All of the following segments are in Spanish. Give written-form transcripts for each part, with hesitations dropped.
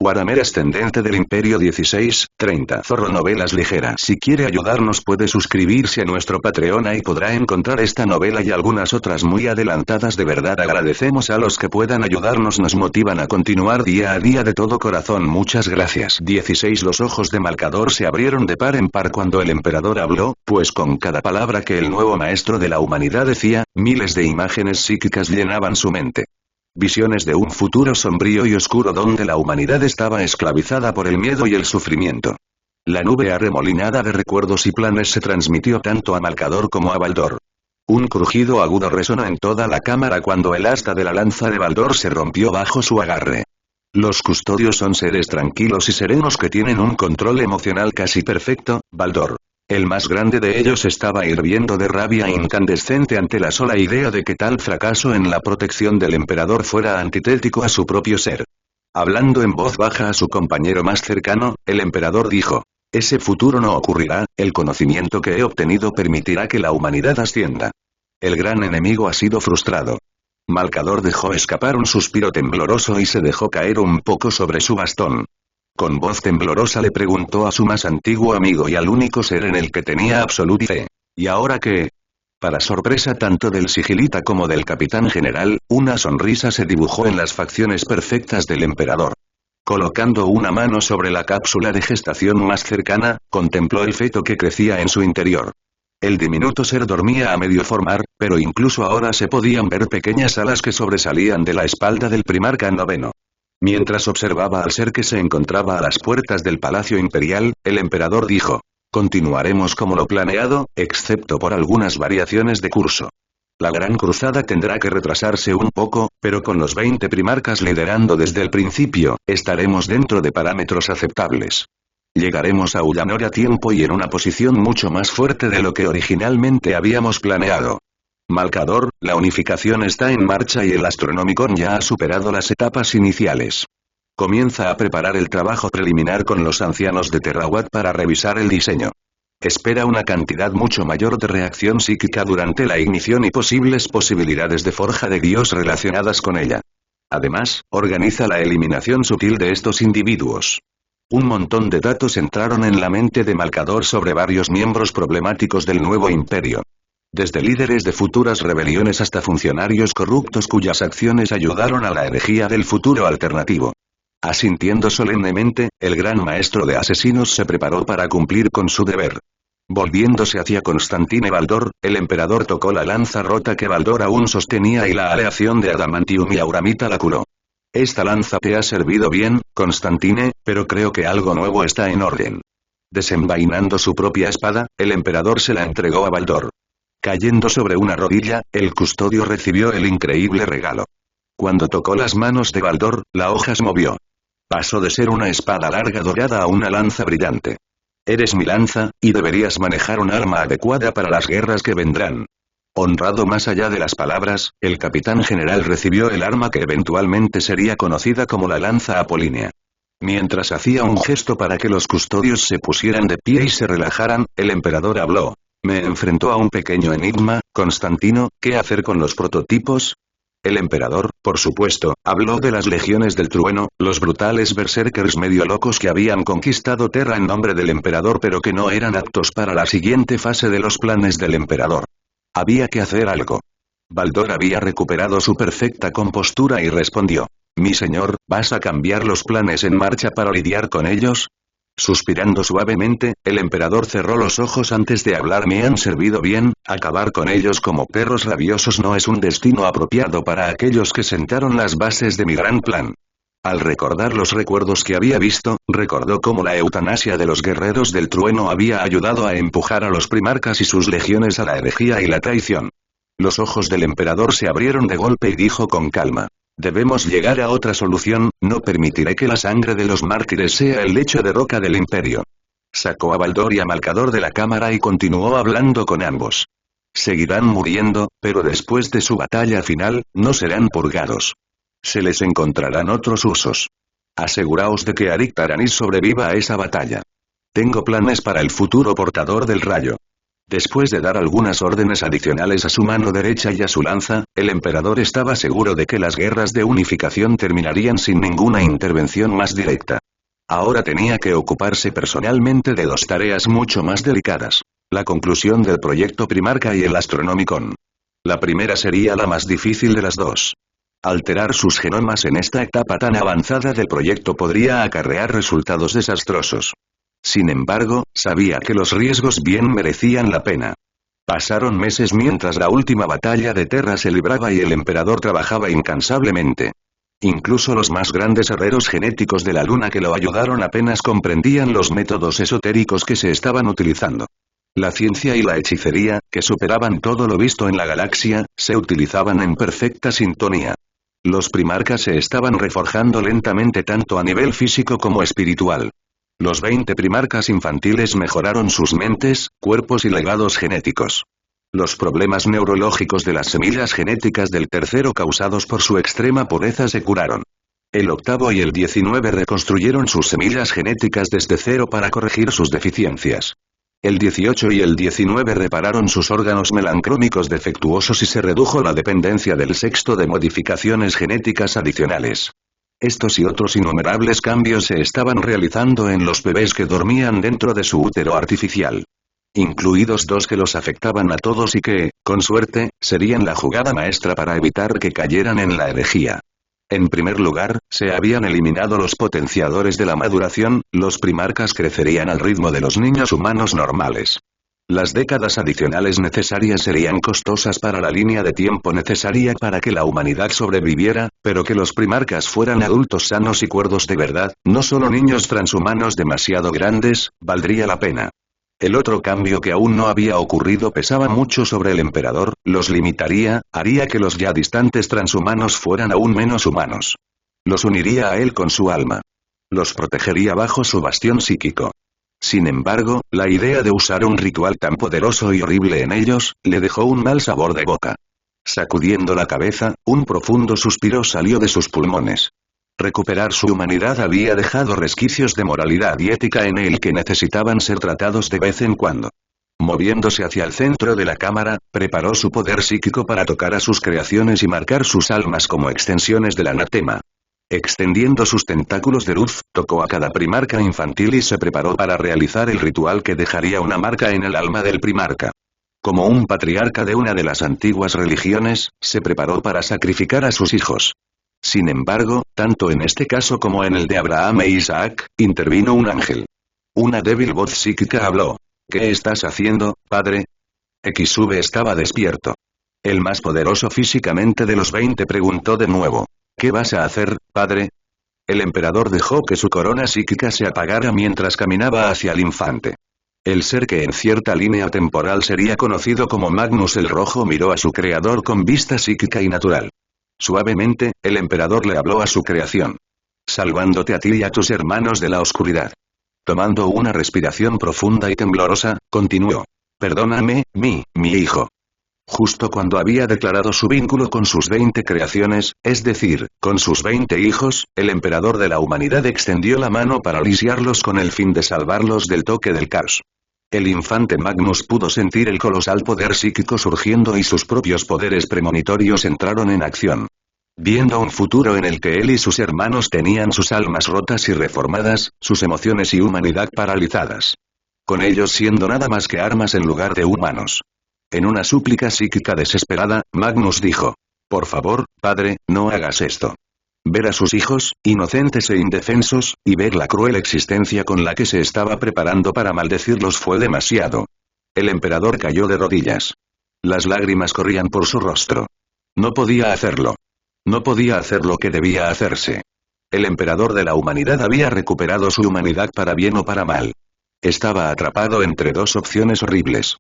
Waramer ascendente del Imperio 1630. Zorro Novelas Ligeras. Si quiere ayudarnos puede suscribirse a nuestro Patreon y podrá encontrar esta novela y algunas otras muy adelantadas. De verdad agradecemos a los que puedan ayudarnos, nos motivan a continuar día a día de todo corazón. Muchas gracias. 16. Los ojos de Malcador se abrieron de par en par cuando el emperador habló, pues con cada palabra que el nuevo maestro de la humanidad decía, miles de imágenes psíquicas llenaban su mente. Visiones de un futuro sombrío y oscuro donde la humanidad estaba esclavizada por el miedo y el sufrimiento. La nube arremolinada de recuerdos y planes se transmitió tanto a Malcador como a Baldor. Un crujido agudo resonó en toda la cámara cuando el asta de la lanza de Baldor se rompió bajo su agarre. Los custodios son seres tranquilos y serenos que tienen un control emocional casi perfecto, Baldor. El más grande de ellos estaba hirviendo de rabia incandescente ante la sola idea de que tal fracaso en la protección del emperador fuera antitético a su propio ser. Hablando en voz baja a su compañero más cercano, el emperador dijo: ese futuro no ocurrirá, el conocimiento que he obtenido permitirá que la humanidad ascienda. El gran enemigo ha sido frustrado. Malcador dejó escapar un suspiro tembloroso y se dejó caer un poco sobre su bastón. Con voz temblorosa le preguntó a su más antiguo amigo y al único ser en el que tenía absoluta fe: ¿y ahora qué? Para sorpresa tanto del sigilita como del capitán general, una sonrisa se dibujó en las facciones perfectas del emperador. Colocando una mano sobre la cápsula de gestación más cercana, contempló el feto que crecía en su interior. El diminuto ser dormía a medio formar, pero incluso ahora se podían ver pequeñas alas que sobresalían de la espalda del primarca noveno. Mientras observaba al ser que se encontraba a las puertas del Palacio Imperial, el emperador dijo: continuaremos como lo planeado, excepto por algunas variaciones de curso. La gran cruzada tendrá que retrasarse un poco, pero con los 20 primarcas liderando desde el principio, estaremos dentro de parámetros aceptables. Llegaremos a Ullanor a tiempo y en una posición mucho más fuerte de lo que originalmente habíamos planeado. Malcador, la unificación está en marcha y el Astronomicon ya ha superado las etapas iniciales. Comienza a preparar el trabajo preliminar con los ancianos de Terrawat para revisar el diseño. Espera una cantidad mucho mayor de reacción psíquica durante la ignición y posibles posibilidades de forja de Dios relacionadas con ella. Además, organiza la eliminación sutil de estos individuos. Un montón de datos entraron en la mente de Malcador sobre varios miembros problemáticos del nuevo imperio. Desde líderes de futuras rebeliones hasta funcionarios corruptos cuyas acciones ayudaron a la herejía del futuro alternativo. Asintiendo solemnemente, el gran maestro de asesinos se preparó para cumplir con su deber. Volviéndose hacia Constantine Baldor, el emperador tocó la lanza rota que Baldor aún sostenía y la aleación de adamantium y auramita la curó. Esta lanza te ha servido bien, Constantine, pero creo que algo nuevo está en orden. Desenvainando su propia espada, el emperador se la entregó a Baldor. Cayendo sobre una rodilla, el custodio recibió el increíble regalo. Cuando tocó las manos de Baldor, la hoja se movió. Pasó de ser una espada larga dorada a una lanza brillante. Eres mi lanza, y deberías manejar un arma adecuada para las guerras que vendrán. Honrado más allá de las palabras, el capitán general recibió el arma que eventualmente sería conocida como la lanza apolínea. Mientras hacía un gesto para que los custodios se pusieran de pie y se relajaran, el emperador habló. Me enfrentó a un pequeño enigma, Constantino, ¿qué hacer con los prototipos? El emperador, por supuesto, habló de las legiones del trueno, los brutales berserkers medio locos que habían conquistado Terra en nombre del emperador pero que no eran aptos para la siguiente fase de los planes del emperador. Había que hacer algo. Baldor había recuperado su perfecta compostura y respondió. Mi señor, ¿vas a cambiar los planes en marcha para lidiar con ellos? Suspirando suavemente, el emperador cerró los ojos antes de hablar. Me han servido bien, acabar con ellos como perros rabiosos no es un destino apropiado para aquellos que sentaron las bases de mi gran plan. Al recordar los recuerdos que había visto, recordó cómo la eutanasia de los guerreros del trueno había ayudado a empujar a los primarcas y sus legiones a la herejía y la traición. Los ojos del emperador se abrieron de golpe y dijo con calma. Debemos llegar a otra solución, no permitiré que la sangre de los mártires sea el lecho de roca del imperio. Sacó a Baldor y a Malcador de la cámara y continuó hablando con ambos. Seguirán muriendo, pero después de su batalla final, no serán purgados. Se les encontrarán otros usos. Aseguraos de que Arik Taranis sobreviva a esa batalla. Tengo planes para el futuro portador del rayo. Después de dar algunas órdenes adicionales a su mano derecha y a su lanza, el emperador estaba seguro de que las guerras de unificación terminarían sin ninguna intervención más directa. Ahora tenía que ocuparse personalmente de dos tareas mucho más delicadas. La conclusión del proyecto Primarca y el Astronomicon. La primera sería la más difícil de las dos. Alterar sus genomas en esta etapa tan avanzada del proyecto podría acarrear resultados desastrosos. Sin embargo, sabía que los riesgos bien merecían la pena. Pasaron meses mientras la última batalla de Terra se libraba y el emperador trabajaba incansablemente. Incluso los más grandes herreros genéticos de la luna que lo ayudaron apenas comprendían los métodos esotéricos que se estaban utilizando. La ciencia y la hechicería, que superaban todo lo visto en la galaxia, se utilizaban en perfecta sintonía. Los primarcas se estaban reforjando lentamente tanto a nivel físico como espiritual. Los 20 primarcas infantiles mejoraron sus mentes, cuerpos y legados genéticos. Los problemas neurológicos de las semillas genéticas del tercero causados por su extrema pureza se curaron. El octavo y el 19 reconstruyeron sus semillas genéticas desde cero para corregir sus deficiencias. El 18 y el 19 repararon sus órganos melancrómicos defectuosos y se redujo la dependencia del sexto de modificaciones genéticas adicionales. Estos y otros innumerables cambios se estaban realizando en los bebés que dormían dentro de su útero artificial. Incluidos dos que los afectaban a todos y que, con suerte, serían la jugada maestra para evitar que cayeran en la herejía. En primer lugar, se habían eliminado los potenciadores de la maduración, los primarcas crecerían al ritmo de los niños humanos normales. Las décadas adicionales necesarias serían costosas para la línea de tiempo necesaria para que la humanidad sobreviviera, pero que los primarcas fueran adultos sanos y cuerdos de verdad, no solo niños transhumanos demasiado grandes, valdría la pena. El otro cambio que aún no había ocurrido pesaba mucho sobre el emperador, los limitaría, haría que los ya distantes transhumanos fueran aún menos humanos. Los uniría a él con su alma. Los protegería bajo su bastión psíquico. Sin embargo, la idea de usar un ritual tan poderoso y horrible en ellos, le dejó un mal sabor de boca. Sacudiendo la cabeza, un profundo suspiro salió de sus pulmones. Recuperar su humanidad había dejado resquicios de moralidad y ética en él que necesitaban ser tratados de vez en cuando. Moviéndose hacia el centro de la cámara, preparó su poder psíquico para tocar a sus creaciones y marcar sus almas como extensiones del anatema. Extendiendo sus tentáculos de luz, tocó a cada primarca infantil y se preparó para realizar el ritual que dejaría una marca en el alma del primarca. Como un patriarca de una de las antiguas religiones, se preparó para sacrificar a sus hijos. Sin embargo, tanto en este caso como en el de Abraham e Isaac, intervino un ángel. Una débil voz psíquica habló. ¿Qué estás haciendo, padre? Xsube estaba despierto. El más poderoso físicamente de los 20 preguntó de nuevo. ¿Qué vas a hacer, padre? El emperador dejó que su corona psíquica se apagara mientras caminaba hacia el infante. El ser que en cierta línea temporal sería conocido como Magnus el Rojo miró a su creador con vista psíquica y natural. Suavemente, el emperador le habló a su creación. Salvándote a ti y a tus hermanos de la oscuridad. Tomando una respiración profunda y temblorosa, continuó. Perdóname, mi hijo. Justo cuando había declarado su vínculo con sus 20 creaciones, es decir, con sus 20 hijos, el emperador de la humanidad extendió la mano para lisiarlos con el fin de salvarlos del toque del caos. El infante Magnus pudo sentir el colosal poder psíquico surgiendo y sus propios poderes premonitorios entraron en acción. Viendo un futuro en el que él y sus hermanos tenían sus almas rotas y reformadas, sus emociones y humanidad paralizadas. Con ellos siendo nada más que armas en lugar de humanos. En una súplica psíquica desesperada, Magnus dijo. Por favor, padre, no hagas esto. Ver a sus hijos, inocentes e indefensos, y ver la cruel existencia con la que se estaba preparando para maldecirlos fue demasiado. El emperador cayó de rodillas. Las lágrimas corrían por su rostro. No podía hacerlo. No podía hacer lo que debía hacerse. El emperador de la humanidad había recuperado su humanidad para bien o para mal. Estaba atrapado entre dos opciones horribles.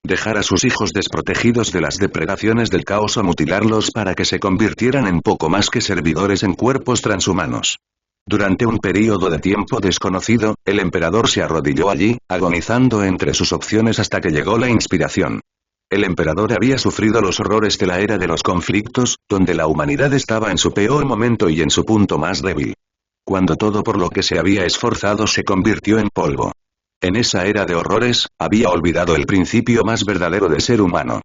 Dejar a sus hijos desprotegidos de las depredaciones del caos o mutilarlos para que se convirtieran en poco más que servidores en cuerpos transhumanos. Durante un período de tiempo desconocido, el emperador se arrodilló allí, agonizando entre sus opciones hasta que llegó la inspiración. El emperador había sufrido los horrores de la era de los conflictos, donde la humanidad estaba en su peor momento y en su punto más débil. Cuando todo por lo que se había esforzado se convirtió en polvo. En esa era de horrores, había olvidado el principio más verdadero de ser humano.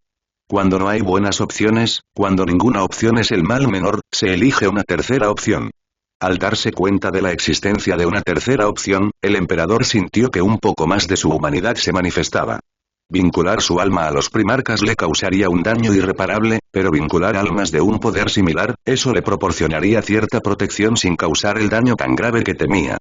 Cuando no hay buenas opciones, cuando ninguna opción es el mal menor, se elige una tercera opción. Al darse cuenta de la existencia de una tercera opción, el emperador sintió que un poco más de su humanidad se manifestaba. Vincular su alma a los primarcas le causaría un daño irreparable, pero vincular almas de un poder similar, eso le proporcionaría cierta protección sin causar el daño tan grave que temía.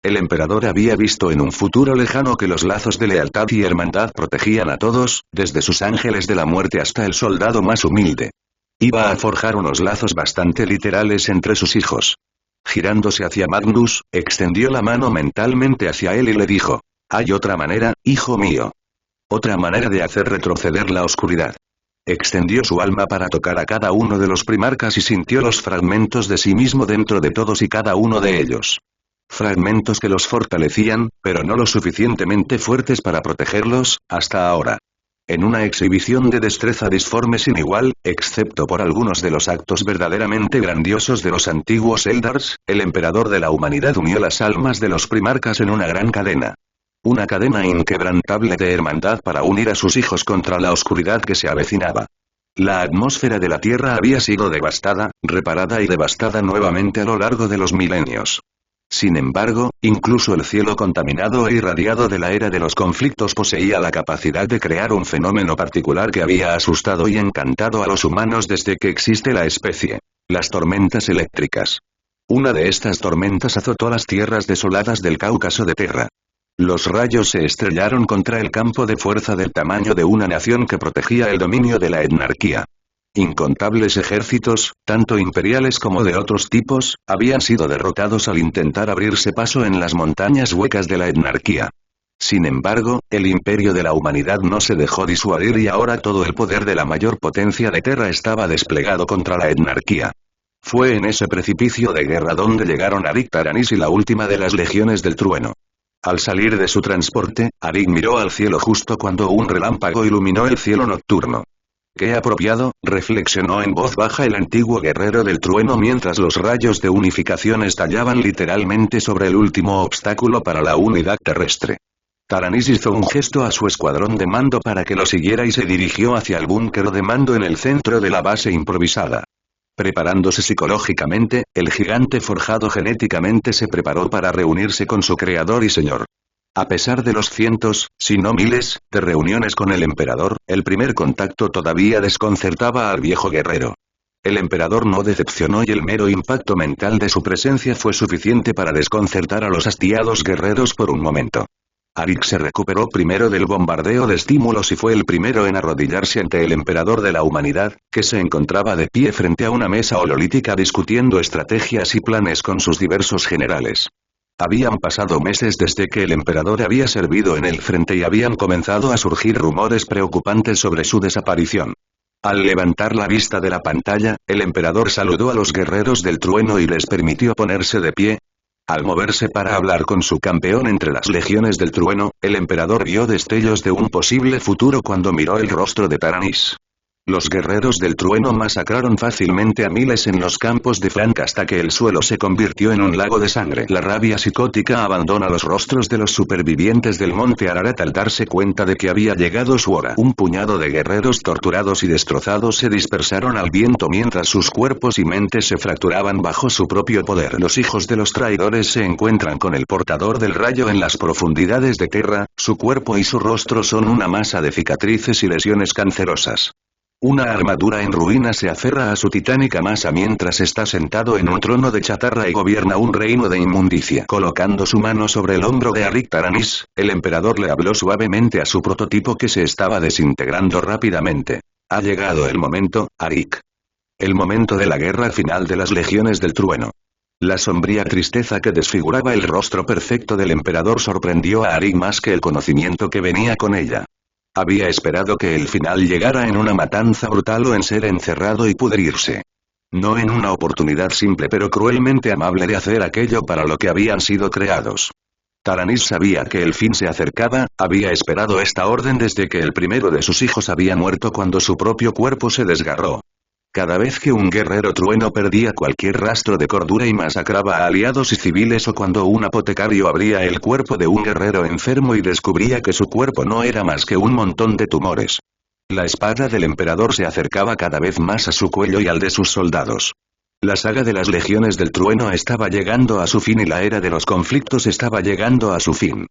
El emperador había visto en un futuro lejano que los lazos de lealtad y hermandad protegían a todos, desde sus ángeles de la muerte hasta el soldado más humilde. Iba a forjar unos lazos bastante literales entre sus hijos. Girándose hacia Magnus, extendió la mano mentalmente hacia él y le dijo: «Hay otra manera, hijo mío. Otra manera de hacer retroceder la oscuridad». Extendió su alma para tocar a cada uno de los primarcas y sintió los fragmentos de sí mismo dentro de todos y cada uno de ellos. Fragmentos que los fortalecían, pero no lo suficientemente fuertes para protegerlos, hasta ahora. En una exhibición de destreza disforme sin igual, excepto por algunos de los actos verdaderamente grandiosos de los antiguos Eldars, el emperador de la humanidad unió las almas de los primarcas en una gran cadena. Una cadena inquebrantable de hermandad para unir a sus hijos contra la oscuridad que se avecinaba. La atmósfera de la Tierra había sido devastada, reparada y devastada nuevamente a lo largo de los milenios. Sin embargo, incluso el cielo contaminado e irradiado de la era de los conflictos poseía la capacidad de crear un fenómeno particular que había asustado y encantado a los humanos desde que existe la especie: las tormentas eléctricas. Una de estas tormentas azotó las tierras desoladas del Cáucaso de Terra. Los rayos se estrellaron contra el campo de fuerza del tamaño de una nación que protegía el dominio de la etnarquía. Incontables ejércitos, tanto imperiales como de otros tipos, habían sido derrotados al intentar abrirse paso en las montañas huecas de la etnarquía. Sin embargo, el imperio de la humanidad no se dejó disuadir y ahora todo el poder de la mayor potencia de Terra estaba desplegado contra la etnarquía. Fue en ese precipicio de guerra donde llegaron Arik Taranis y la última de las legiones del trueno. Al salir de su transporte, Arik miró al cielo justo cuando un relámpago iluminó el cielo nocturno. «Qué apropiado», reflexionó en voz baja el antiguo guerrero del trueno mientras los rayos de unificación estallaban literalmente sobre el último obstáculo para la unidad terrestre. Taranis hizo un gesto a su escuadrón de mando para que lo siguiera y se dirigió hacia el búnker de mando en el centro de la base improvisada. Preparándose psicológicamente, el gigante forjado genéticamente se preparó para reunirse con su creador y señor. A pesar de los cientos, si no miles, de reuniones con el emperador, el primer contacto todavía desconcertaba al viejo guerrero. El emperador no decepcionó y el mero impacto mental de su presencia fue suficiente para desconcertar a los hastiados guerreros por un momento. Arik se recuperó primero del bombardeo de estímulos y fue el primero en arrodillarse ante el emperador de la humanidad, que se encontraba de pie frente a una mesa hololítica discutiendo estrategias y planes con sus diversos generales. Habían pasado meses desde que el emperador había servido en el frente y habían comenzado a surgir rumores preocupantes sobre su desaparición. Al levantar la vista de la pantalla, el emperador saludó a los guerreros del trueno y les permitió ponerse de pie. Al moverse para hablar con su campeón entre las legiones del trueno, el emperador vio destellos de un posible futuro cuando miró el rostro de Taranis. Los guerreros del trueno masacraron fácilmente a miles en los campos de Frank hasta que el suelo se convirtió en un lago de sangre. La rabia psicótica abandona los rostros de los supervivientes del monte Ararat al darse cuenta de que había llegado su hora. Un puñado de guerreros torturados y destrozados se dispersaron al viento mientras sus cuerpos y mentes se fracturaban bajo su propio poder. Los hijos de los traidores se encuentran con el portador del rayo en las profundidades de Terra, su cuerpo y su rostro son una masa de cicatrices y lesiones cancerosas. Una armadura en ruinas se aferra a su titánica masa mientras está sentado en un trono de chatarra y gobierna un reino de inmundicia. Colocando su mano sobre el hombro de Arik Taranis, el emperador le habló suavemente a su prototipo que se estaba desintegrando rápidamente. Ha llegado el momento, Arik. El momento de la guerra final de las legiones del trueno. La sombría tristeza que desfiguraba el rostro perfecto del emperador sorprendió a Arik más que el conocimiento que venía con ella. Había esperado que el final llegara en una matanza brutal o en ser encerrado y pudrirse. No en una oportunidad simple pero cruelmente amable de hacer aquello para lo que habían sido creados. Taranis sabía que el fin se acercaba, había esperado esta orden desde que el primero de sus hijos había muerto cuando su propio cuerpo se desgarró. Cada vez que un guerrero trueno perdía cualquier rastro de cordura y masacraba a aliados y civiles, o cuando un apotecario abría el cuerpo de un guerrero enfermo y descubría que su cuerpo no era más que un montón de tumores. La espada del emperador se acercaba cada vez más a su cuello y al de sus soldados. La saga de las legiones del trueno estaba llegando a su fin y la era de los conflictos estaba llegando a su fin.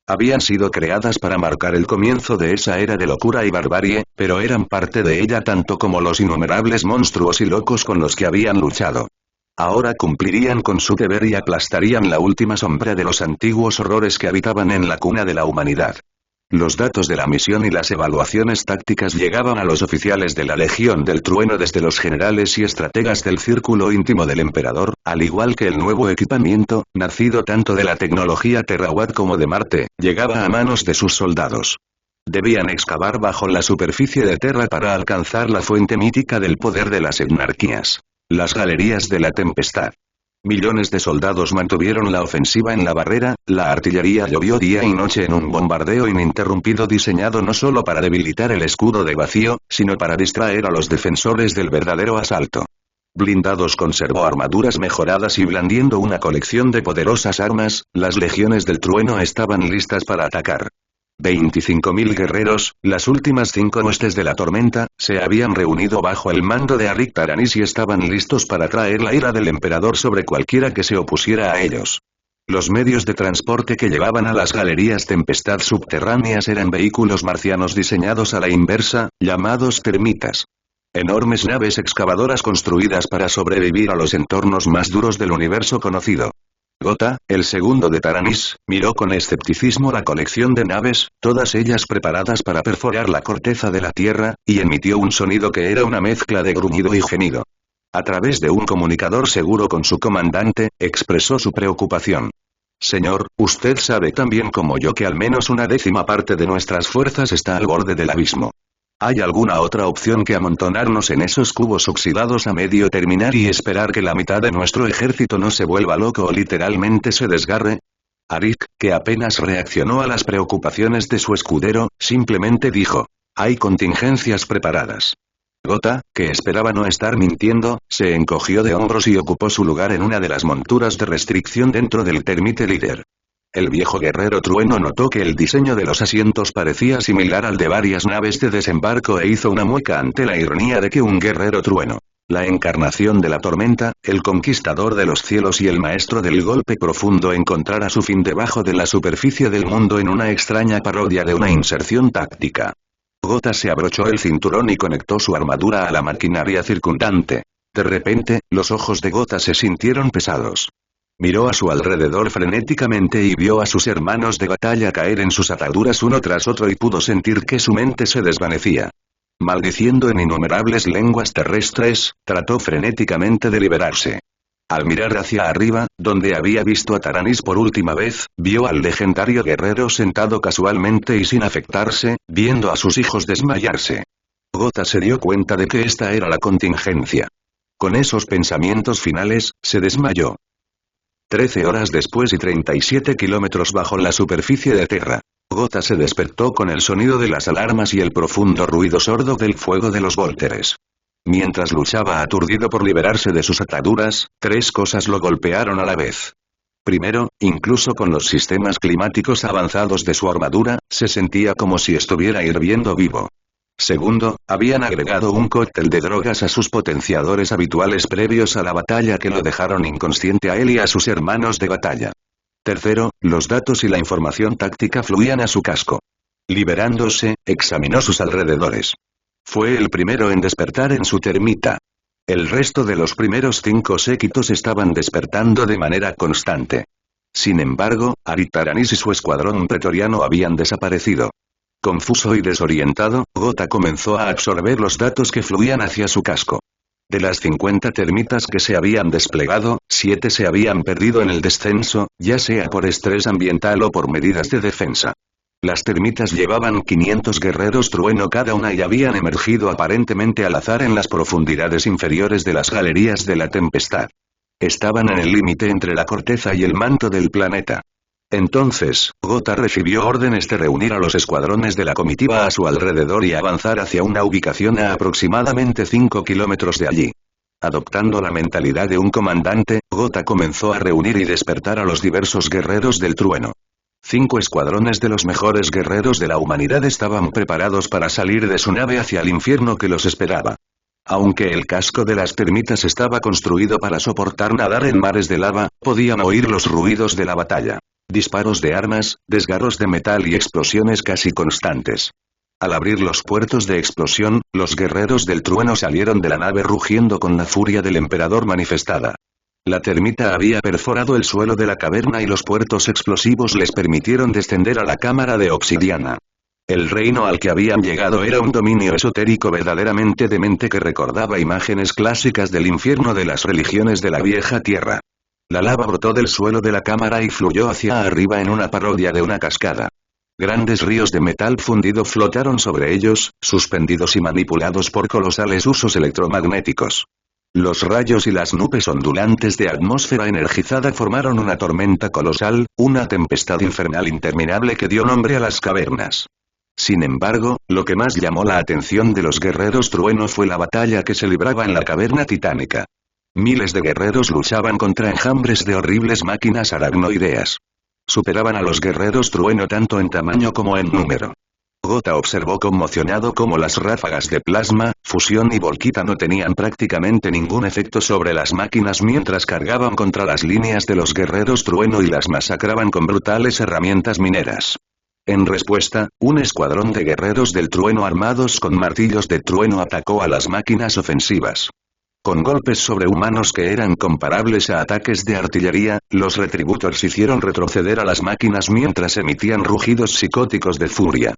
Habían sido creadas para marcar el comienzo de esa era de locura y barbarie, pero eran parte de ella tanto como los innumerables monstruos y locos con los que habían luchado. Ahora cumplirían con su deber y aplastarían la última sombra de los antiguos horrores que habitaban en la cuna de la humanidad. Los datos de la misión y las evaluaciones tácticas llegaban a los oficiales de la Legión del Trueno desde los generales y estrategas del círculo íntimo del emperador, al igual que el nuevo equipamiento, nacido tanto de la tecnología Terrawat como de Marte, llegaba a manos de sus soldados. Debían excavar bajo la superficie de Terra para alcanzar la fuente mítica del poder de las etnarquías. Las galerías de la tempestad. Millones de soldados mantuvieron la ofensiva en la barrera, la artillería llovió día y noche en un bombardeo ininterrumpido diseñado no solo para debilitar el escudo de vacío, sino para distraer a los defensores del verdadero asalto. Blindados con servoarmaduras mejoradas y blandiendo una colección de poderosas armas, las legiones del trueno estaban listas para atacar. 25.000 guerreros, las últimas 5 huestes de la tormenta, se habían reunido bajo el mando de Arik Taranis y estaban listos para traer la ira del emperador sobre cualquiera que se opusiera a ellos. Los medios de transporte que llevaban a las galerías tempestad subterráneas eran vehículos marcianos diseñados a la inversa, llamados termitas. Enormes naves excavadoras construidas para sobrevivir a los entornos más duros del universo conocido. Gotha, el segundo de Taranis, miró con escepticismo la colección de naves, todas ellas preparadas para perforar la corteza de la Tierra, y emitió un sonido que era una mezcla de gruñido y gemido. A través de un comunicador seguro con su comandante, expresó su preocupación. Señor, usted sabe tan bien como yo que al menos una décima parte de nuestras fuerzas está al borde del abismo. ¿Hay alguna otra opción que amontonarnos en esos cubos oxidados a medio terminar y esperar que la mitad de nuestro ejército no se vuelva loco o literalmente se desgarre? Arik, que apenas reaccionó a las preocupaciones de su escudero, simplemente dijo: hay contingencias preparadas. Gotha, que esperaba no estar mintiendo, se encogió de hombros y ocupó su lugar en una de las monturas de restricción dentro del termite líder. El viejo guerrero trueno notó que el diseño de los asientos parecía similar al de varias naves de desembarco e hizo una mueca ante la ironía de que un guerrero trueno, la encarnación de la tormenta, el conquistador de los cielos y el maestro del golpe profundo, encontrara su fin debajo de la superficie del mundo en una extraña parodia de una inserción táctica. Gotha se abrochó el cinturón y conectó su armadura a la maquinaria circundante. De repente, los ojos de Gotha se sintieron pesados. Miró a su alrededor frenéticamente y vio a sus hermanos de batalla caer en sus ataduras uno tras otro y pudo sentir que su mente se desvanecía. Maldiciendo en innumerables lenguas terrestres, trató frenéticamente de liberarse. Al mirar hacia arriba, donde había visto a Taranis por última vez, vio al legendario guerrero sentado casualmente y sin afectarse, viendo a sus hijos desmayarse. Gotha se dio cuenta de que esta era la contingencia. Con esos pensamientos finales, se desmayó. 13 horas después y 37 kilómetros bajo la superficie de Terra. Gotha se despertó con el sonido de las alarmas y el profundo ruido sordo del fuego de los vólteres. Mientras luchaba aturdido por liberarse de sus ataduras, 3 cosas lo golpearon a la vez. Primero, incluso con los sistemas climáticos avanzados de su armadura, se sentía como si estuviera hirviendo vivo. Segundo, habían agregado un cóctel de drogas a sus potenciadores habituales previos a la batalla que lo dejaron inconsciente a él y a sus hermanos de batalla. Tercero, los datos y la información táctica fluían a su casco. Liberándose, examinó sus alrededores. Fue el primero en despertar en su termita. El resto de los primeros 5 séquitos estaban despertando de manera constante. Sin embargo, Arik Taranis y su escuadrón pretoriano habían desaparecido. Confuso y desorientado, Gotha comenzó a absorber los datos que fluían hacia su casco. De las 50 termitas que se habían desplegado, 7 se habían perdido en el descenso, ya sea por estrés ambiental o por medidas de defensa. Las termitas llevaban 500 guerreros trueno cada una y habían emergido aparentemente al azar en las profundidades inferiores de las galerías de la tempestad. Estaban en el límite entre la corteza y el manto del planeta. Entonces, Gota recibió órdenes de reunir a los escuadrones de la comitiva a su alrededor y avanzar hacia una ubicación a aproximadamente 5 kilómetros de allí. Adoptando la mentalidad de un comandante, Gota comenzó a reunir y despertar a los diversos guerreros del trueno. 5 escuadrones de los mejores guerreros de la humanidad estaban preparados para salir de su nave hacia el infierno que los esperaba. Aunque el casco de las termitas estaba construido para soportar nadar en mares de lava, podían oír los ruidos de la batalla. Disparos de armas, desgarros de metal y explosiones casi constantes. Al abrir los puertos de explosión, los guerreros del trueno salieron de la nave rugiendo con la furia del emperador manifestada. La termita había perforado el suelo de la caverna y los puertos explosivos les permitieron descender a la cámara de obsidiana. El reino al que habían llegado era un dominio esotérico verdaderamente demente que recordaba imágenes clásicas del infierno de las religiones de la vieja tierra. La lava brotó del suelo de la cámara y fluyó hacia arriba en una parodia de una cascada. Grandes ríos de metal fundido flotaron sobre ellos, suspendidos y manipulados por colosales usos electromagnéticos. Los rayos y las nubes ondulantes de atmósfera energizada formaron una tormenta colosal, una tempestad infernal interminable que dio nombre a las cavernas. Sin embargo, lo que más llamó la atención de los guerreros trueno fue la batalla que se libraba en la caverna titánica. Miles de guerreros luchaban contra enjambres de horribles máquinas aracnoideas. Superaban a los guerreros trueno tanto en tamaño como en número. Gota observó conmocionado cómo las ráfagas de plasma, fusión y volquita no tenían prácticamente ningún efecto sobre las máquinas mientras cargaban contra las líneas de los guerreros trueno y las masacraban con brutales herramientas mineras. En respuesta, un escuadrón de guerreros del trueno armados con martillos de trueno atacó a las máquinas ofensivas. Con golpes sobrehumanos que eran comparables a ataques de artillería, los Retributors hicieron retroceder a las máquinas mientras emitían rugidos psicóticos de furia.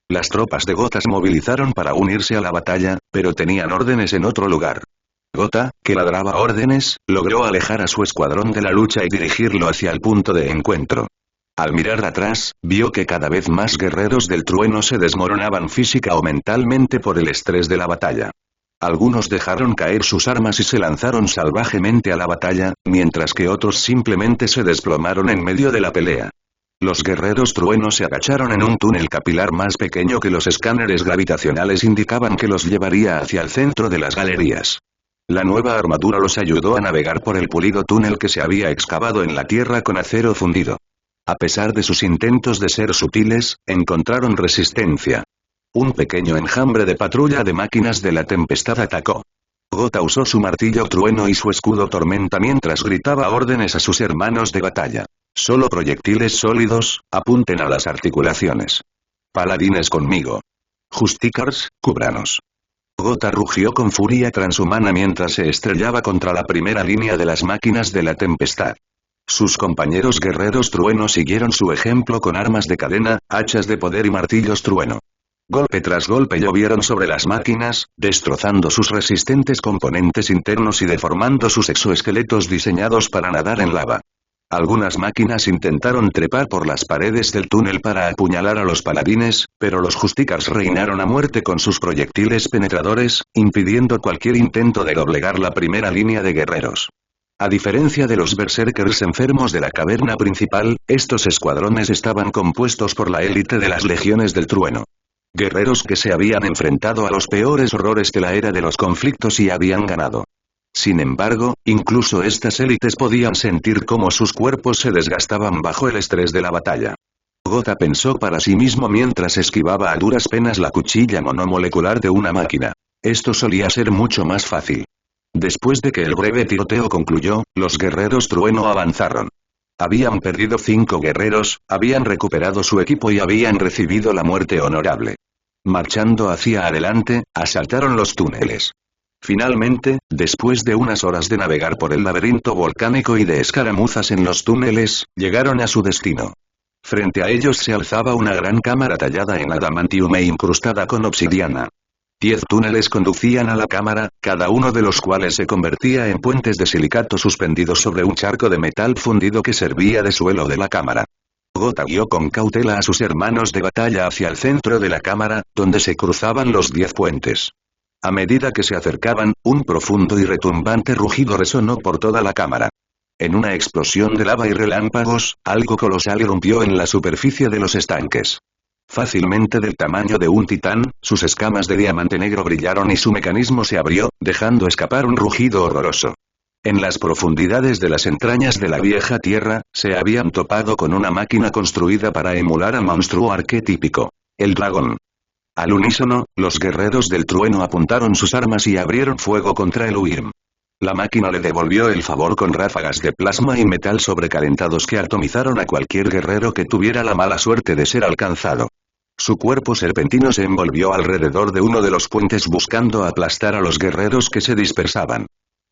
Las tropas de Gota se movilizaron para unirse a la batalla, pero tenían órdenes en otro lugar. Gota, que ladraba órdenes, logró alejar a su escuadrón de la lucha y dirigirlo hacia el punto de encuentro. Al mirar atrás, vio que cada vez más guerreros del trueno se desmoronaban física o mentalmente por el estrés de la batalla. Algunos dejaron caer sus armas y se lanzaron salvajemente a la batalla, mientras que otros simplemente se desplomaron en medio de la pelea. Los guerreros trueno se agacharon en un túnel capilar más pequeño que los escáneres gravitacionales indicaban que los llevaría hacia el centro de las galerías. La nueva armadura los ayudó a navegar por el pulido túnel que se había excavado en la tierra con acero fundido. A pesar de sus intentos de ser sutiles, encontraron resistencia. Un pequeño enjambre de patrulla de máquinas de la tempestad atacó. Gota usó su martillo trueno y su escudo tormenta mientras gritaba órdenes a sus hermanos de batalla. Solo proyectiles sólidos, apunten a las articulaciones. Paladines conmigo. Justicars, cúbranos. Gota rugió con furia transhumana mientras se estrellaba contra la primera línea de las máquinas de la tempestad. Sus compañeros guerreros trueno siguieron su ejemplo con armas de cadena, hachas de poder y martillos trueno. Golpe tras golpe llovieron sobre las máquinas, destrozando sus resistentes componentes internos y deformando sus exoesqueletos diseñados para nadar en lava. Algunas máquinas intentaron trepar por las paredes del túnel para apuñalar a los paladines, pero los Justicars reinaron a muerte con sus proyectiles penetradores, impidiendo cualquier intento de doblegar la primera línea de guerreros. A diferencia de los berserkers enfermos de la caverna principal, estos escuadrones estaban compuestos por la élite de las legiones del trueno. Guerreros que se habían enfrentado a los peores horrores de la era de los conflictos y habían ganado. Sin embargo, incluso estas élites podían sentir cómo sus cuerpos se desgastaban bajo el estrés de la batalla. Gota pensó para sí mismo mientras esquivaba a duras penas la cuchilla monomolecular de una máquina. Esto solía ser mucho más fácil. Después de que el breve tiroteo concluyó, los guerreros trueno avanzaron. Habían perdido 5 guerreros, habían recuperado su equipo y habían recibido la muerte honorable. Marchando hacia adelante, asaltaron los túneles. Finalmente, después de unas horas de navegar por el laberinto volcánico y de escaramuzas en los túneles, llegaron a su destino. Frente a ellos se alzaba una gran cámara tallada en adamantium e incrustada con obsidiana. 10 túneles conducían a la cámara, cada uno de los cuales se convertía en puentes de silicato suspendidos sobre un charco de metal fundido que servía de suelo de la cámara. Gota guió con cautela a sus hermanos de batalla hacia el centro de la cámara, donde se cruzaban los 10 puentes. A medida que se acercaban, un profundo y retumbante rugido resonó por toda la cámara. En una explosión de lava y relámpagos, algo colosal irrumpió en la superficie de los estanques. Fácilmente del tamaño de un titán, sus escamas de diamante negro brillaron y su mecanismo se abrió, dejando escapar un rugido horroroso. En las profundidades de las entrañas de la vieja tierra, se habían topado con una máquina construida para emular al monstruo arquetípico, el dragón. Al unísono, los guerreros del trueno apuntaron sus armas y abrieron fuego contra el Wyrm. La máquina le devolvió el favor con ráfagas de plasma y metal sobrecalentados que atomizaron a cualquier guerrero que tuviera la mala suerte de ser alcanzado. Su cuerpo serpentino se envolvió alrededor de uno de los puentes buscando aplastar a los guerreros que se dispersaban.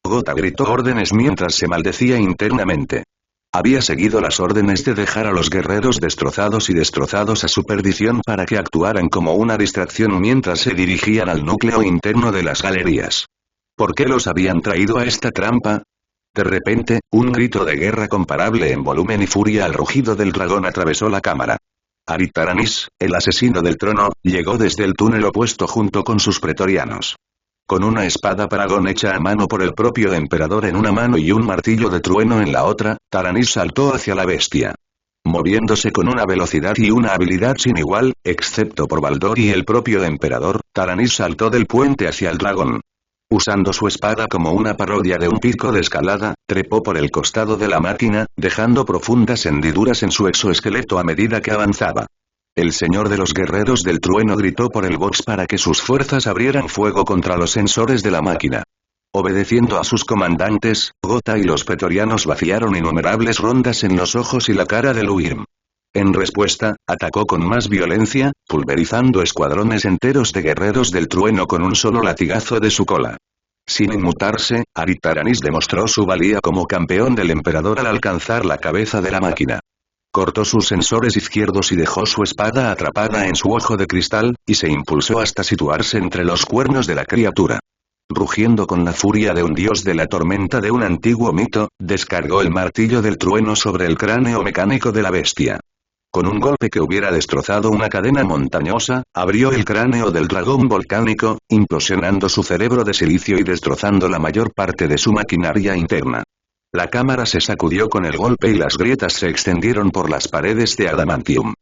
Gota gritó órdenes mientras se maldecía internamente. Había seguido las órdenes de dejar a los guerreros destrozados y destrozados a su perdición para que actuaran como una distracción mientras se dirigían al núcleo interno de las galerías. ¿Por qué los habían traído a esta trampa? De repente, un grito de guerra comparable en volumen y furia al rugido del dragón atravesó la cámara. Aritaranis, el asesino del trono, llegó desde el túnel opuesto junto con sus pretorianos. Con una espada paragón hecha a mano por el propio emperador en una mano y un martillo de trueno en la otra, Taranis saltó hacia la bestia. Moviéndose con una velocidad y una habilidad sin igual, excepto por Baldor y el propio emperador, Taranis saltó del puente hacia el dragón. Usando su espada como una parodia de un pico de escalada, trepó por el costado de la máquina, dejando profundas hendiduras en su exoesqueleto a medida que avanzaba. El señor de los guerreros del trueno gritó por el box para que sus fuerzas abrieran fuego contra los sensores de la máquina. Obedeciendo a sus comandantes, Gota y los pretorianos vaciaron innumerables rondas en los ojos y la cara del Wyrm. En respuesta, atacó con más violencia, pulverizando escuadrones enteros de guerreros del trueno con un solo latigazo de su cola. Sin inmutarse, Aritaranis demostró su valía como campeón del emperador al alcanzar la cabeza de la máquina. Cortó sus sensores izquierdos y dejó su espada atrapada en su ojo de cristal, y se impulsó hasta situarse entre los cuernos de la criatura. Rugiendo con la furia de un dios de la tormenta de un antiguo mito, descargó el martillo del trueno sobre el cráneo mecánico de la bestia. Con un golpe que hubiera destrozado una cadena montañosa, abrió el cráneo del dragón volcánico, implosionando su cerebro de silicio y destrozando la mayor parte de su maquinaria interna. La cámara se sacudió con el golpe y las grietas se extendieron por las paredes de adamantium.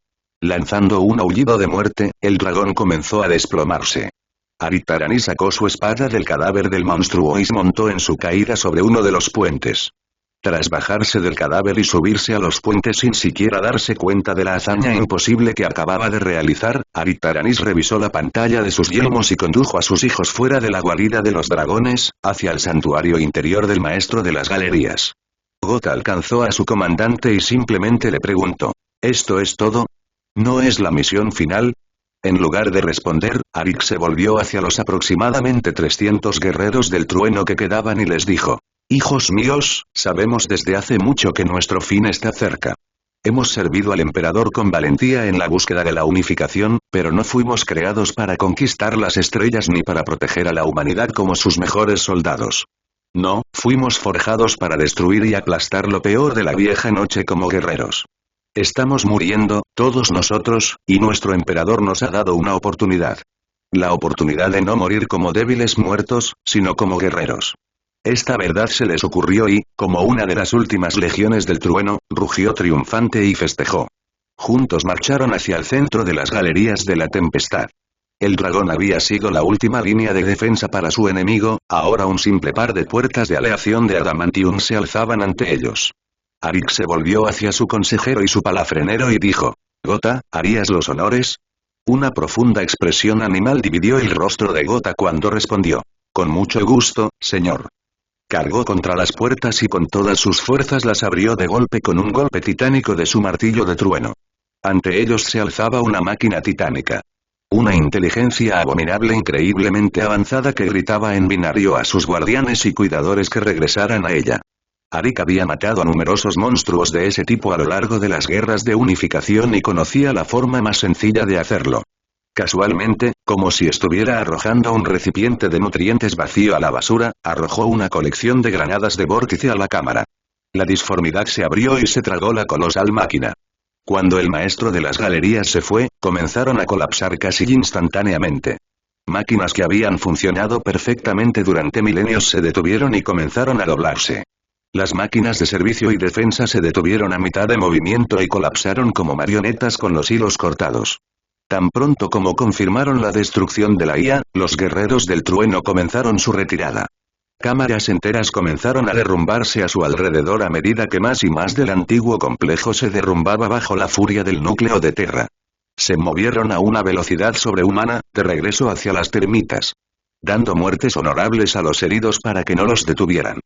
Lanzando un aullido de muerte, el dragón comenzó a desplomarse. Aritaranis sacó su espada del cadáver del monstruo y se montó en su caída sobre uno de los puentes. Tras bajarse del cadáver y subirse a los puentes sin siquiera darse cuenta de la hazaña imposible que acababa de realizar, Aritaranis revisó la pantalla de sus yelmos y condujo a sus hijos fuera de la guarida de los dragones, hacia el santuario interior del maestro de las galerías. Gota alcanzó a su comandante y simplemente le preguntó: ¿esto es todo? ¿No es la misión final? En lugar de responder, Arik se volvió hacia los aproximadamente 300 guerreros del trueno que quedaban y les dijo: hijos míos, sabemos desde hace mucho que nuestro fin está cerca. Hemos servido al emperador con valentía en la búsqueda de la unificación, pero no fuimos creados para conquistar las estrellas ni para proteger a la humanidad como sus mejores soldados. No, fuimos forjados para destruir y aplastar lo peor de la vieja noche como guerreros. Estamos muriendo, todos nosotros, y nuestro emperador nos ha dado una oportunidad. La oportunidad de no morir como débiles muertos, sino como guerreros. Esta verdad se les ocurrió y, como una de las últimas legiones del trueno, rugió triunfante y festejó. Juntos marcharon hacia el centro de las galerías de la tempestad. El dragón había sido la última línea de defensa para su enemigo, ahora un simple par de puertas de aleación de adamantium se alzaban ante ellos. Arik se volvió hacia su consejero y su palafrenero y dijo: Gota, ¿harías los honores? Una profunda expresión animal dividió el rostro de Gota cuando respondió: con mucho gusto, señor. Cargó contra las puertas y con todas sus fuerzas las abrió de golpe con un golpe titánico de su martillo de trueno. Ante ellos se alzaba una máquina titánica. Una inteligencia abominable increíblemente avanzada que gritaba en binario a sus guardianes y cuidadores que regresaran a ella. Arik había matado a numerosos monstruos de ese tipo a lo largo de las guerras de unificación y conocía la forma más sencilla de hacerlo. Casualmente, como si estuviera arrojando un recipiente de nutrientes vacío a la basura, arrojó una colección de granadas de vórtice a la cámara. La disformidad se abrió y se tragó la colosal máquina. Cuando el maestro de las galerías se fue, comenzaron a colapsar casi instantáneamente. Máquinas que habían funcionado perfectamente durante milenios se detuvieron y comenzaron a doblarse. Las máquinas de servicio y defensa se detuvieron a mitad de movimiento y colapsaron como marionetas con los hilos cortados. Tan pronto como confirmaron la destrucción de la IA, los guerreros del trueno comenzaron su retirada. Cámaras enteras comenzaron a derrumbarse a su alrededor a medida que más y más del antiguo complejo se derrumbaba bajo la furia del núcleo de Terra. Se movieron a una velocidad sobrehumana, de regreso hacia las termitas, dando muertes honorables a los heridos para que no los detuvieran.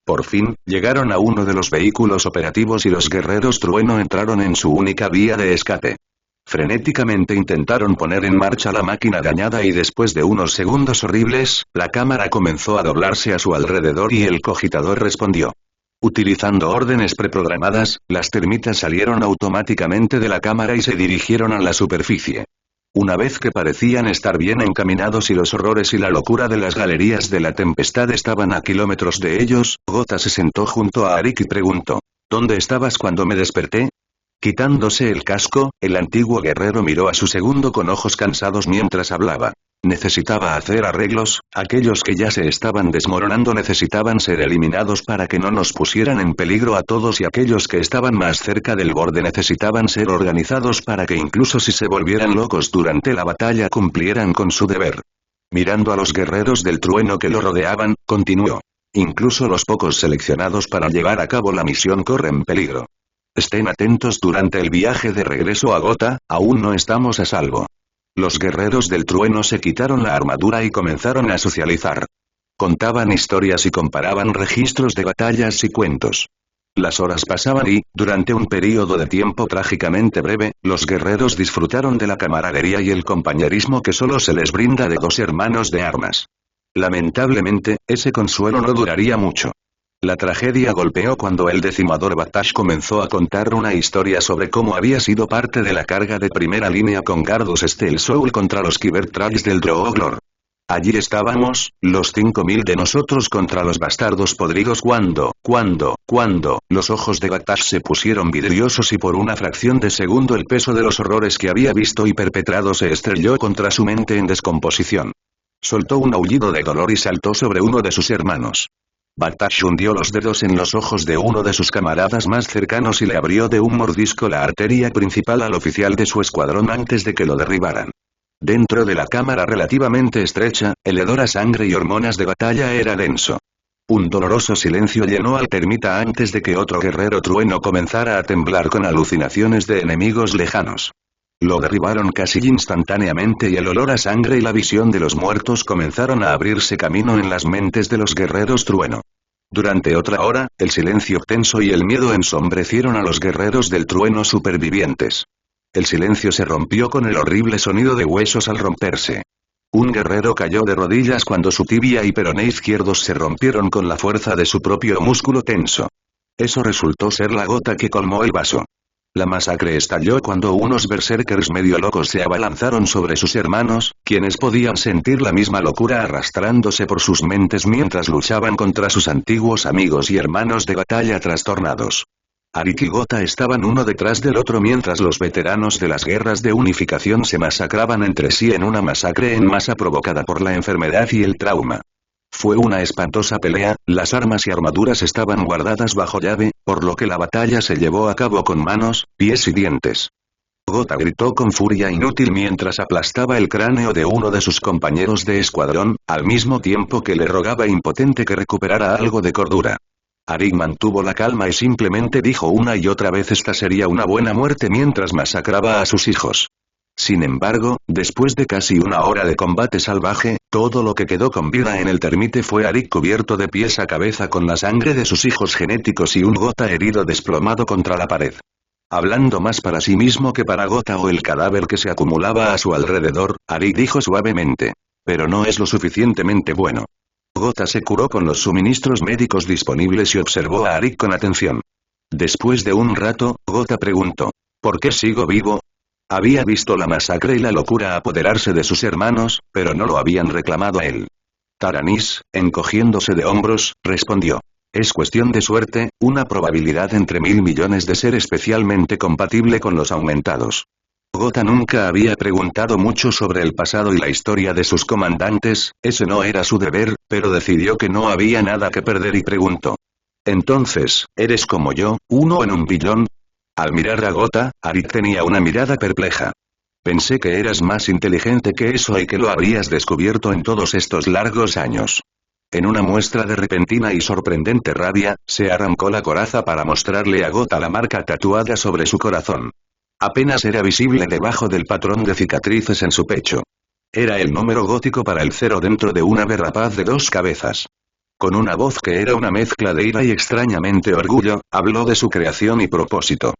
Por fin, llegaron a uno de los vehículos operativos y los guerreros trueno entraron en su única vía de escape. Frenéticamente intentaron poner en marcha la máquina dañada y después de unos segundos horribles, la cámara comenzó a doblarse a su alrededor y el cogitador respondió. Utilizando órdenes preprogramadas, las termitas salieron automáticamente de la cámara y se dirigieron a la superficie. Una vez que parecían estar bien encaminados y los horrores y la locura de las galerías de la tempestad estaban a kilómetros de ellos, Gota se sentó junto a Arik y preguntó, ¿dónde estabas cuando me desperté? Quitándose el casco, el antiguo guerrero miró a su segundo con ojos cansados mientras hablaba. Necesitaba hacer arreglos, aquellos que ya se estaban desmoronando necesitaban ser eliminados para que no nos pusieran en peligro a todos y aquellos que estaban más cerca del borde necesitaban ser organizados para que incluso si se volvieran locos durante la batalla cumplieran con su deber. Mirando a los guerreros del trueno que lo rodeaban, continuó. Incluso los pocos seleccionados para llevar a cabo la misión corren peligro. Estén atentos durante el viaje de regreso a Gota, aún no estamos a salvo. Los guerreros del trueno se quitaron la armadura y comenzaron a socializar. Contaban historias y comparaban registros de batallas y cuentos. Las horas pasaban y, durante un período de tiempo trágicamente breve, los guerreros disfrutaron de la camaradería y el compañerismo que solo se les brinda de dos hermanos de armas. Lamentablemente, ese consuelo no duraría mucho. La tragedia golpeó cuando el decimador Batash comenzó a contar una historia sobre cómo había sido parte de la carga de primera línea con Gardos Steel Soul contra los Cybertrucks del Droglor. Allí estábamos, los 5000 de nosotros contra los bastardos podridos cuando, los ojos de Batash se pusieron vidriosos y por una fracción de segundo el peso de los horrores que había visto y perpetrado se estrelló contra su mente en descomposición. Soltó un aullido de dolor y saltó sobre uno de sus hermanos. Batash hundió los dedos en los ojos de uno de sus camaradas más cercanos y le abrió de un mordisco la arteria principal al oficial de su escuadrón antes de que lo derribaran. Dentro de la cámara relativamente estrecha, el hedor a sangre y hormonas de batalla era denso. Un doloroso silencio llenó al termita antes de que otro guerrero trueno comenzara a temblar con alucinaciones de enemigos lejanos. Lo derribaron casi instantáneamente y el olor a sangre y la visión de los muertos comenzaron a abrirse camino en las mentes de los guerreros trueno. Durante otra hora, el silencio tenso y el miedo ensombrecieron a los guerreros del trueno supervivientes. El silencio se rompió con el horrible sonido de huesos al romperse. Un guerrero cayó de rodillas cuando su tibia y peroné izquierdos se rompieron con la fuerza de su propio músculo tenso. Eso resultó ser la gota que colmó el vaso. La masacre estalló cuando unos berserkers medio locos se abalanzaron sobre sus hermanos, quienes podían sentir la misma locura arrastrándose por sus mentes mientras luchaban contra sus antiguos amigos y hermanos de batalla trastornados. Arik y Gota estaban uno detrás del otro mientras los veteranos de las guerras de unificación se masacraban entre sí en una masacre en masa provocada por la enfermedad y el trauma. Fue una espantosa pelea, las armas y armaduras estaban guardadas bajo llave, por lo que la batalla se llevó a cabo con manos, pies y dientes. Gota gritó con furia inútil mientras aplastaba el cráneo de uno de sus compañeros de escuadrón, al mismo tiempo que le rogaba impotente que recuperara algo de cordura. Arik mantuvo la calma y simplemente dijo una y otra vez esta sería una buena muerte mientras masacraba a sus hijos. Sin embargo, después de casi una hora de combate salvaje, todo lo que quedó con vida en el termite fue Arik cubierto de pies a cabeza con la sangre de sus hijos genéticos y un Gota herido desplomado contra la pared. Hablando más para sí mismo que para Gota o el cadáver que se acumulaba a su alrededor, Arik dijo suavemente. Pero no es lo suficientemente bueno. Gota se curó con los suministros médicos disponibles y observó a Arik con atención. Después de un rato, Gota preguntó. ¿Por qué sigo vivo? Había visto la masacre y la locura apoderarse de sus hermanos, pero no lo habían reclamado a él. Taranis, encogiéndose de hombros, respondió. Es cuestión de suerte, una probabilidad entre 1000 millones de ser especialmente compatible con los aumentados. Gota nunca había preguntado mucho sobre el pasado y la historia de sus comandantes, ese no era su deber, pero decidió que no había nada que perder y preguntó. Entonces, ¿eres como yo, uno en un billón? Al mirar a Gota, Arik tenía una mirada perpleja. Pensé que eras más inteligente que eso y que lo habrías descubierto en todos estos largos años. En una muestra de repentina y sorprendente rabia, se arrancó la coraza para mostrarle a Gota la marca tatuada sobre su corazón. Apenas era visible debajo del patrón de cicatrices en su pecho. Era el número gótico para el 0 dentro de una ave rapaz de 2 cabezas. Con una voz que era una mezcla de ira y extrañamente orgullo, habló de su creación y propósito.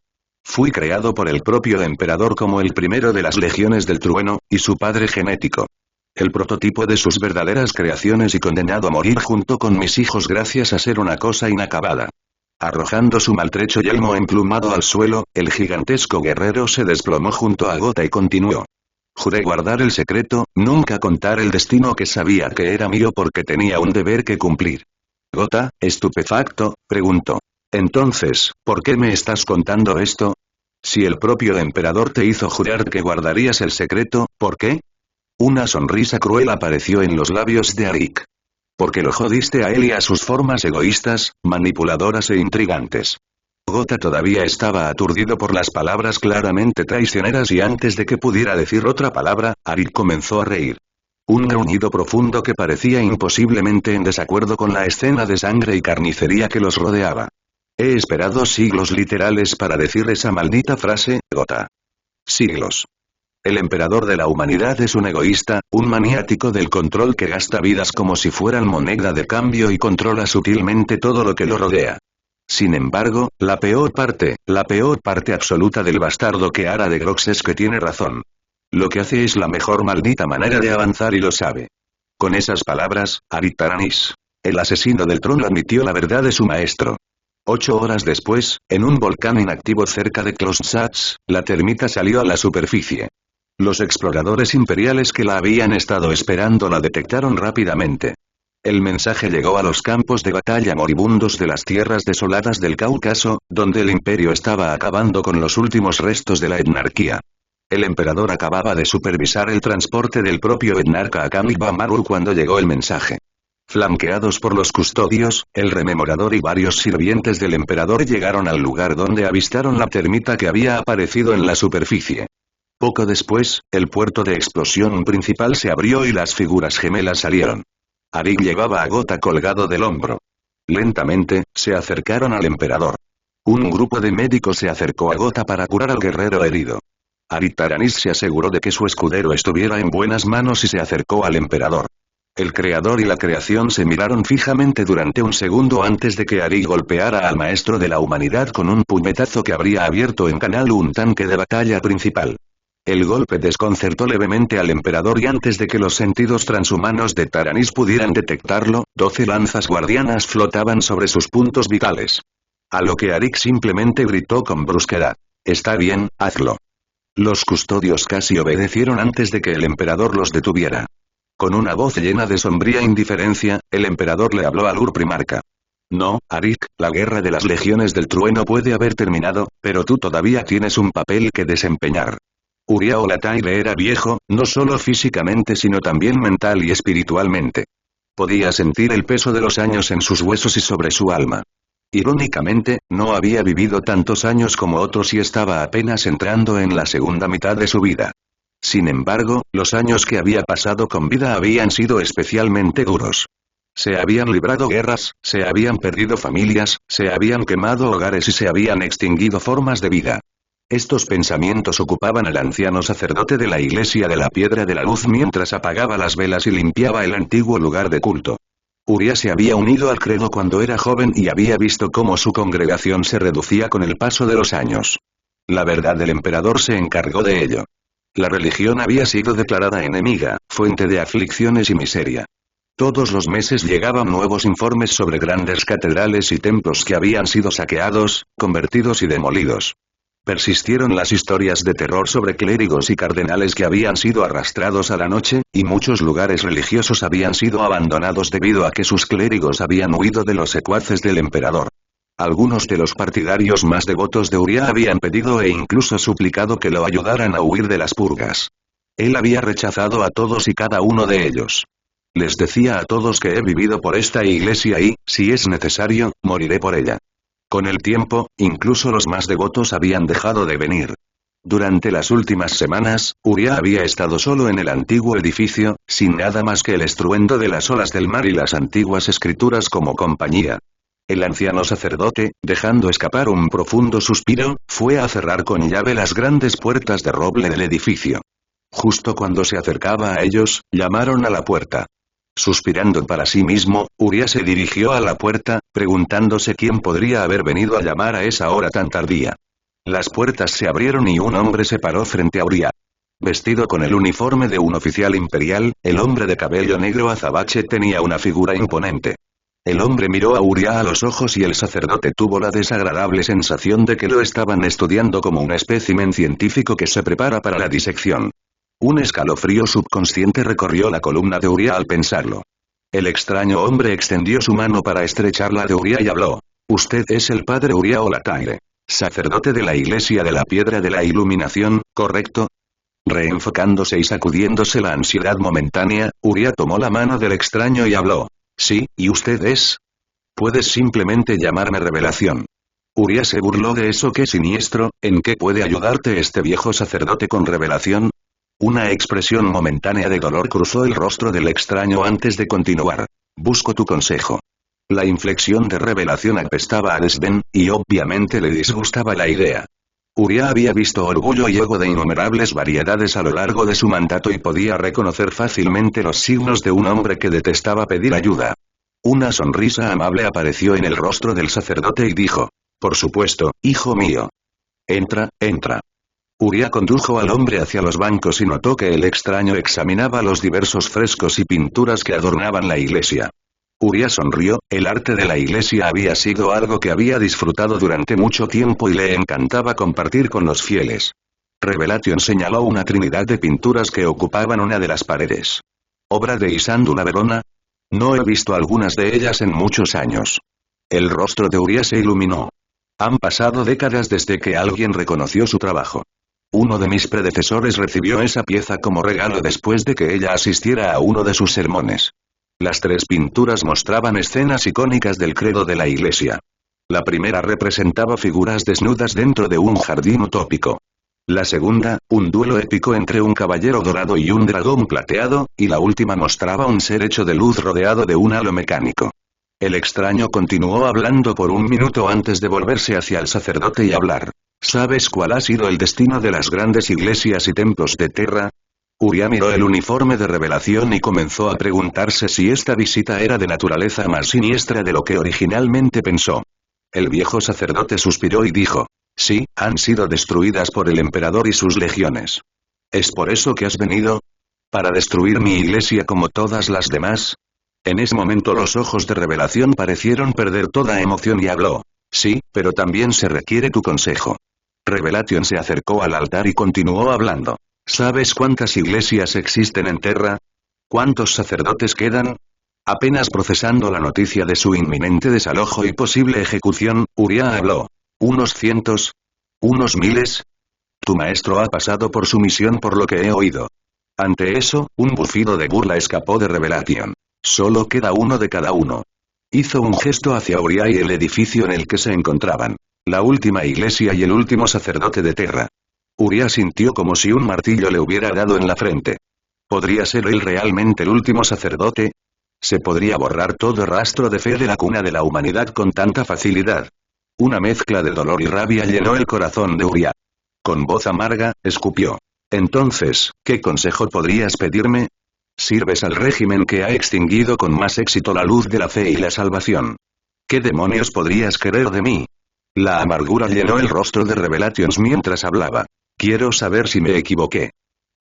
Fui creado por el propio emperador como el primero de las legiones del trueno, y su padre genético. El prototipo de sus verdaderas creaciones y condenado a morir junto con mis hijos gracias a ser una cosa inacabada. Arrojando su maltrecho yelmo emplumado al suelo, el gigantesco guerrero se desplomó junto a Gota y continuó. Juré guardar el secreto, nunca contar el destino que sabía que era mío porque tenía un deber que cumplir. Gota, estupefacto, preguntó. Entonces, ¿por qué me estás contando esto? Si el propio emperador te hizo jurar que guardarías el secreto, ¿por qué? Una sonrisa cruel apareció en los labios de Arik. Porque lo jodiste a él y a sus formas egoístas, manipuladoras e intrigantes. Gota todavía estaba aturdido por las palabras claramente traicioneras y antes de que pudiera decir otra palabra, Arik comenzó a reír. Un gruñido profundo que parecía imposiblemente en desacuerdo con la escena de sangre y carnicería que los rodeaba. He esperado siglos literales para decir esa maldita frase, Gota. Siglos. El emperador de la humanidad es un egoísta, un maniático del control que gasta vidas como si fueran moneda de cambio y controla sutilmente todo lo que lo rodea. Sin embargo, la peor parte absoluta del bastardo que hará de Grox es que tiene razón. Lo que hace es la mejor maldita manera de avanzar y lo sabe. Con esas palabras, Arik Taranis, el asesino del trono, admitió la verdad de su maestro. 8 horas después, en un volcán inactivo cerca de Klossatz, la termita salió a la superficie. Los exploradores imperiales que la habían estado esperando la detectaron rápidamente. El mensaje llegó a los campos de batalla moribundos de las tierras desoladas del Cáucaso, donde el imperio estaba acabando con los últimos restos de la etnarquía. El emperador acababa de supervisar el transporte del propio etnarca a Kamikbamaru cuando llegó el mensaje. Flanqueados por los custodios, el rememorador y varios sirvientes del emperador llegaron al lugar donde avistaron la termita que había aparecido en la superficie. Poco después, el puerto de explosión principal se abrió y las figuras gemelas salieron. Arik llevaba a Gota colgado del hombro. Lentamente, se acercaron al emperador. Un grupo de médicos se acercó a Gota para curar al guerrero herido. Arik Taranis se aseguró de que su escudero estuviera en buenas manos y se acercó al emperador. El creador y la creación se miraron fijamente durante un segundo antes de que Arik golpeara al maestro de la humanidad con un puñetazo que habría abierto en canal un tanque de batalla principal. El golpe desconcertó levemente al emperador y antes de que los sentidos transhumanos de Taranis pudieran detectarlo, 12 lanzas guardianas flotaban sobre sus puntos vitales. A lo que Arik simplemente gritó con brusquedad. Está bien, hazlo. Los custodios casi obedecieron antes de que el emperador los detuviera. Con una voz llena de sombría indiferencia, el emperador le habló al Urprimarca. No, Arik, la guerra de las legiones del trueno puede haber terminado, pero tú todavía tienes un papel que desempeñar. Uriah Olataire era viejo, no solo físicamente sino también mental y espiritualmente. Podía sentir el peso de los años en sus huesos y sobre su alma. Irónicamente, no había vivido tantos años como otros y estaba apenas entrando en la segunda mitad de su vida. Sin embargo, los años que había pasado con vida habían sido especialmente duros. Se habían librado guerras, se habían perdido familias, se habían quemado hogares y se habían extinguido formas de vida. Estos pensamientos ocupaban al anciano sacerdote de la Iglesia de la Piedra de la Luz mientras apagaba las velas y limpiaba el antiguo lugar de culto. Uriah se había unido al credo cuando era joven y había visto cómo su congregación se reducía con el paso de los años. La verdad del emperador se encargó de ello. La religión había sido declarada enemiga, fuente de aflicciones y miseria. Todos los meses llegaban nuevos informes sobre grandes catedrales y templos que habían sido saqueados, convertidos y demolidos. Persistieron las historias de terror sobre clérigos y cardenales que habían sido arrastrados a la noche, y muchos lugares religiosos habían sido abandonados debido a que sus clérigos habían huido de los secuaces del emperador. Algunos de los partidarios más devotos de Uriah habían pedido e incluso suplicado que lo ayudaran a huir de las purgas. Él había rechazado a todos y cada uno de ellos. Les decía a todos que he vivido por esta iglesia y, si es necesario, moriré por ella. Con el tiempo, incluso los más devotos habían dejado de venir. Durante las últimas semanas, Uriah había estado solo en el antiguo edificio, sin nada más que el estruendo de las olas del mar y las antiguas escrituras como compañía. El anciano sacerdote, dejando escapar un profundo suspiro, fue a cerrar con llave las grandes puertas de roble del edificio. Justo cuando se acercaba a ellos, llamaron a la puerta. Suspirando para sí mismo, Uriah se dirigió a la puerta, preguntándose quién podría haber venido a llamar a esa hora tan tardía. Las puertas se abrieron y un hombre se paró frente a Uriah. Vestido con el uniforme de un oficial imperial, el hombre de cabello negro azabache tenía una figura imponente. El hombre miró a Uriah a los ojos y el sacerdote tuvo la desagradable sensación de que lo estaban estudiando como un espécimen científico que se prepara para la disección. Un escalofrío subconsciente recorrió la columna de Uriah al pensarlo. El extraño hombre extendió su mano para estrechar la de Uriah y habló. Usted es el padre Uriah Olataire, sacerdote de la iglesia de la piedra de la iluminación, ¿correcto? Reenfocándose y sacudiéndose la ansiedad momentánea, Uriah tomó la mano del extraño y habló. Sí, ¿y usted es? Puedes simplemente llamarme Revelación. Uriah se burló de eso. Qué siniestro. ¿En qué puede ayudarte este viejo sacerdote con revelación? Una expresión momentánea de dolor cruzó el rostro del extraño antes de continuar. Busco tu consejo. La inflexión de Revelación apestaba a desdén, y obviamente le disgustaba la idea. Uriah había visto orgullo y ego de innumerables variedades a lo largo de su mandato y podía reconocer fácilmente los signos de un hombre que detestaba pedir ayuda. Una sonrisa amable apareció en el rostro del sacerdote y dijo. Por supuesto, hijo mío. Entra, entra. Uriah condujo al hombre hacia los bancos y notó que el extraño examinaba los diversos frescos y pinturas que adornaban la iglesia. Uriah sonrió, el arte de la iglesia había sido algo que había disfrutado durante mucho tiempo y le encantaba compartir con los fieles. Revelation señaló una trinidad de pinturas que ocupaban una de las paredes. ¿Obra de Isándula Verona? No he visto algunas de ellas en muchos años. El rostro de Uriah se iluminó. Han pasado décadas desde que alguien reconoció su trabajo. Uno de mis predecesores recibió esa pieza como regalo después de que ella asistiera a uno de sus sermones. Las tres pinturas mostraban escenas icónicas del credo de la iglesia. La primera representaba figuras desnudas dentro de un jardín utópico. La segunda, un duelo épico entre un caballero dorado y un dragón plateado, y la última mostraba un ser hecho de luz rodeado de un halo mecánico. El extraño continuó hablando por un minuto antes de volverse hacia el sacerdote y hablar. ¿Sabes cuál ha sido el destino de las grandes iglesias y templos de Terra? Uriah miró el uniforme de Revelación y comenzó a preguntarse si esta visita era de naturaleza más siniestra de lo que originalmente pensó. El viejo sacerdote suspiró y dijo. Sí, han sido destruidas por el emperador y sus legiones. ¿Es por eso que has venido? ¿Para destruir mi iglesia como todas las demás? En ese momento los ojos de Revelación parecieron perder toda emoción y habló. Sí, pero también se requiere tu consejo. Revelation se acercó al altar y continuó hablando. ¿Sabes cuántas iglesias existen en Terra? ¿Cuántos sacerdotes quedan? Apenas procesando la noticia de su inminente desalojo y posible ejecución, Uriah habló. ¿Unos cientos? ¿Unos miles? Tu maestro ha pasado por su misión por lo que he oído. Ante eso, un bufido de burla escapó de Revelation. Solo queda uno de cada uno. Hizo un gesto hacia Uriah y el edificio en el que se encontraban. La última iglesia y el último sacerdote de Terra. Uriah sintió como si un martillo le hubiera dado en la frente. ¿Podría ser él realmente el último sacerdote? ¿Se podría borrar todo rastro de fe de la cuna de la humanidad con tanta facilidad? Una mezcla de dolor y rabia llenó el corazón de Uriah. Con voz amarga, escupió. Entonces, ¿qué consejo podrías pedirme? Sirves al régimen que ha extinguido con más éxito la luz de la fe y la salvación. ¿Qué demonios podrías querer de mí? La amargura llenó el rostro de Revelations mientras hablaba. Quiero saber si me equivoqué.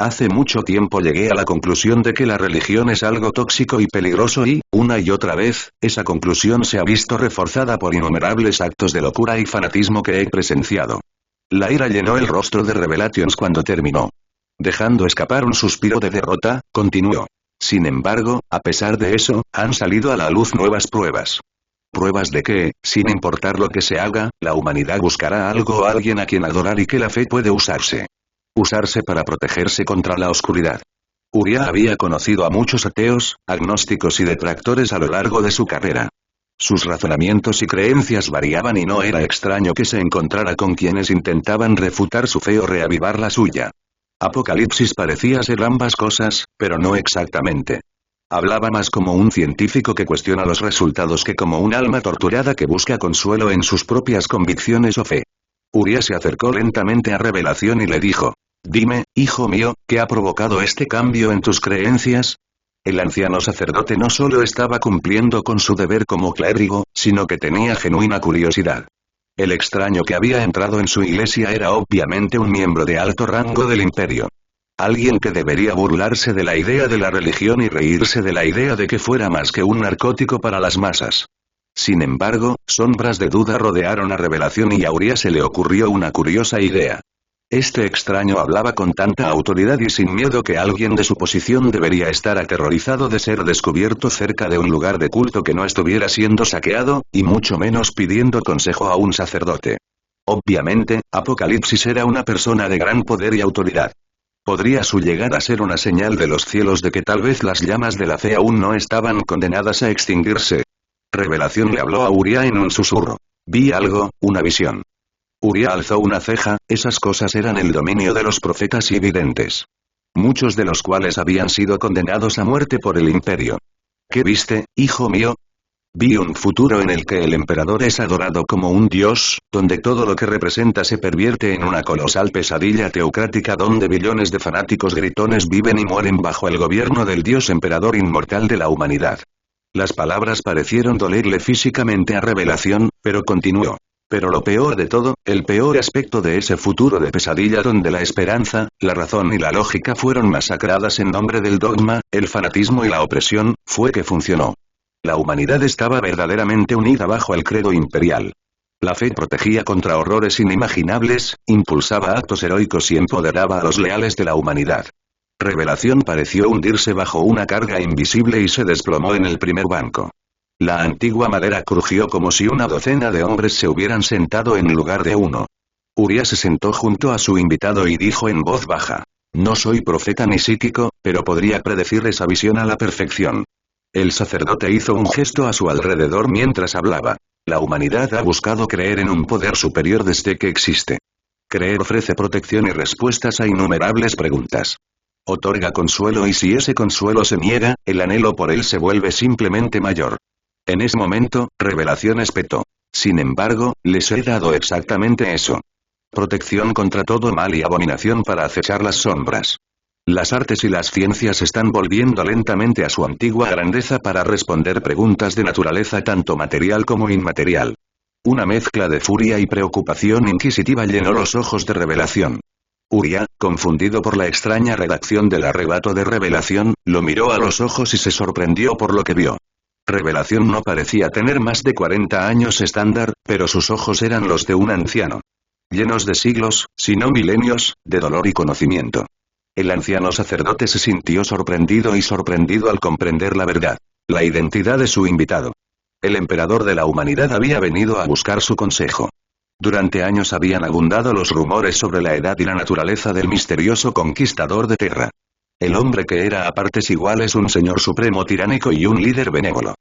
Hace mucho tiempo llegué a la conclusión de que la religión es algo tóxico y peligroso y, una y otra vez, esa conclusión se ha visto reforzada por innumerables actos de locura y fanatismo que he presenciado. La ira llenó el rostro de Revelations cuando terminó. Dejando escapar un suspiro de derrota, continuó. Sin embargo, a pesar de eso, han salido a la luz nuevas pruebas. Pruebas de que, sin importar lo que se haga, la humanidad buscará algo o alguien a quien adorar y que la fe puede usarse. Usarse para protegerse contra la oscuridad. Uriah había conocido a muchos ateos, agnósticos y detractores a lo largo de su carrera. Sus razonamientos y creencias variaban y no era extraño que se encontrara con quienes intentaban refutar su fe o reavivar la suya. Apocalipsis parecía ser ambas cosas, pero no exactamente. Hablaba más como un científico que cuestiona los resultados que como un alma torturada que busca consuelo en sus propias convicciones o fe. Uriah se acercó lentamente a Revelación y le dijo: «Dime, hijo mío, ¿qué ha provocado este cambio en tus creencias?» El anciano sacerdote no solo estaba cumpliendo con su deber como clérigo, sino que tenía genuina curiosidad. El extraño que había entrado en su iglesia era obviamente un miembro de alto rango del imperio. Alguien que debería burlarse de la idea de la religión y reírse de la idea de que fuera más que un narcótico para las masas. Sin embargo, sombras de duda rodearon a Revelación y a Uriah se le ocurrió una curiosa idea. Este extraño hablaba con tanta autoridad y sin miedo que alguien de su posición debería estar aterrorizado de ser descubierto cerca de un lugar de culto que no estuviera siendo saqueado, y mucho menos pidiendo consejo a un sacerdote. Obviamente, Apocalipsis era una persona de gran poder y autoridad. ¿Podría su llegada ser una señal de los cielos de que tal vez las llamas de la fe aún no estaban condenadas a extinguirse? Revelación le habló a Uriah en un susurro. Vi algo, una visión. Uriah alzó una ceja, esas cosas eran el dominio de los profetas y videntes. Muchos de los cuales habían sido condenados a muerte por el imperio. ¿Qué viste, hijo mío? Vi un futuro en el que el emperador es adorado como un dios, donde todo lo que representa se pervierte en una colosal pesadilla teocrática donde billones de fanáticos gritones viven y mueren bajo el gobierno del dios emperador inmortal de la humanidad. Las palabras parecieron dolerle físicamente a Revelación, pero continuó. Pero lo peor de todo, el peor aspecto de ese futuro de pesadilla donde la esperanza, la razón y la lógica fueron masacradas en nombre del dogma, el fanatismo y la opresión, fue que funcionó. La humanidad estaba verdaderamente unida bajo el credo imperial. La fe protegía contra horrores inimaginables, impulsaba actos heroicos y empoderaba a los leales de la humanidad. Revelación pareció hundirse bajo una carga invisible y se desplomó en el primer banco. La antigua madera crujió como si una docena de hombres se hubieran sentado en lugar de uno. Uriah se sentó junto a su invitado y dijo en voz baja: «No soy profeta ni psíquico, pero podría predecir esa visión a la perfección». El sacerdote hizo un gesto a su alrededor mientras hablaba. La humanidad ha buscado creer en un poder superior desde que existe. Creer ofrece protección y respuestas a innumerables preguntas. Otorga consuelo y si ese consuelo se niega, el anhelo por él se vuelve simplemente mayor. En ese momento, Revelación espetó. Sin embargo, les he dado exactamente eso. Protección contra todo mal y abominación para acechar las sombras. Las artes y las ciencias están volviendo lentamente a su antigua grandeza para responder preguntas de naturaleza tanto material como inmaterial. Una mezcla de furia y preocupación inquisitiva llenó los ojos de Revelación. Uriah, confundido por la extraña redacción del arrebato de Revelación, lo miró a los ojos y se sorprendió por lo que vio. Revelación no parecía tener más de 40 años estándar, pero sus ojos eran los de un anciano. Llenos de siglos, si no milenios, de dolor y conocimiento. El anciano sacerdote se sintió sorprendido al comprender la verdad. La identidad de su invitado. El emperador de la humanidad había venido a buscar su consejo. Durante años habían abundado los rumores sobre la edad y la naturaleza del misterioso conquistador de Terra. El hombre que era a partes iguales un señor supremo tiránico y un líder benévolo.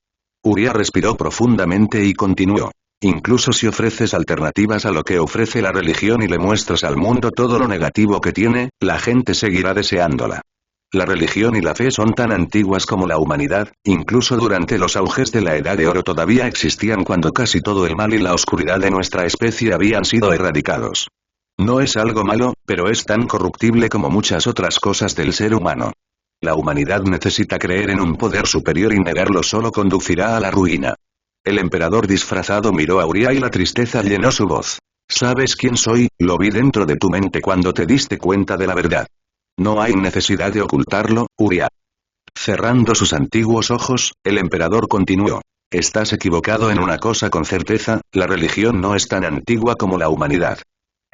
Uriah respiró profundamente y continuó. Incluso si ofreces alternativas a lo que ofrece la religión y le muestras al mundo todo lo negativo que tiene, la gente seguirá deseándola. La religión y la fe son tan antiguas como la humanidad, incluso durante los auges de la Edad de Oro todavía existían cuando casi todo el mal y la oscuridad de nuestra especie habían sido erradicados. No es algo malo, pero es tan corruptible como muchas otras cosas del ser humano. La humanidad necesita creer en un poder superior y negarlo solo conducirá a la ruina. El emperador disfrazado miró a Uriah y la tristeza llenó su voz. ¿Sabes quién soy? Lo vi dentro de tu mente cuando te diste cuenta de la verdad. No hay necesidad de ocultarlo, Uriah. Cerrando sus antiguos ojos, el emperador continuó. Estás equivocado en una cosa con certeza, la religión no es tan antigua como la humanidad.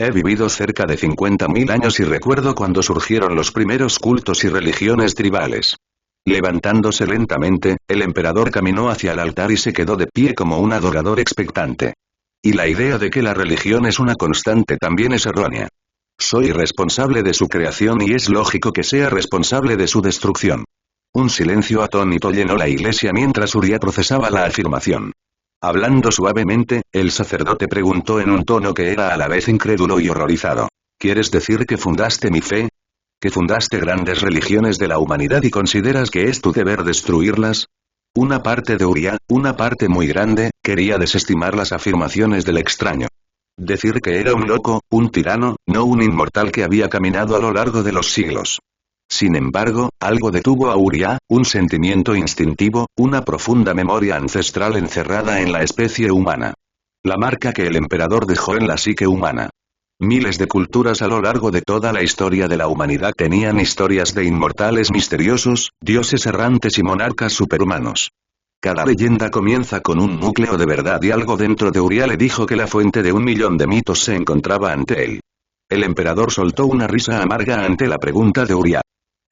He vivido cerca de 50.000 años y recuerdo cuando surgieron los primeros cultos y religiones tribales. Levantándose lentamente, el emperador caminó hacia el altar y se quedó de pie como un adorador expectante. Y la idea de que la religión es una constante también es errónea. Soy responsable de su creación y es lógico que sea responsable de su destrucción. Un silencio atónito llenó la iglesia mientras Uría procesaba la afirmación. Hablando suavemente, el sacerdote preguntó en un tono que era a la vez incrédulo y horrorizado. ¿Quieres decir que fundaste mi fe? ¿Que fundaste grandes religiones de la humanidad y consideras que es tu deber destruirlas? Una parte de Uría, una parte muy grande, quería desestimar las afirmaciones del extraño. Decir que era un loco, un tirano, no un inmortal que había caminado a lo largo de los siglos. Sin embargo, algo detuvo a Uría, un sentimiento instintivo, una profunda memoria ancestral encerrada en la especie humana. La marca que el emperador dejó en la psique humana. Miles de culturas a lo largo de toda la historia de la humanidad tenían historias de inmortales misteriosos, dioses errantes y monarcas superhumanos. Cada leyenda comienza con un núcleo de verdad y algo dentro de Uría le dijo que la fuente de 1.000.000 de mitos se encontraba ante él. El emperador soltó una risa amarga ante la pregunta de Uría.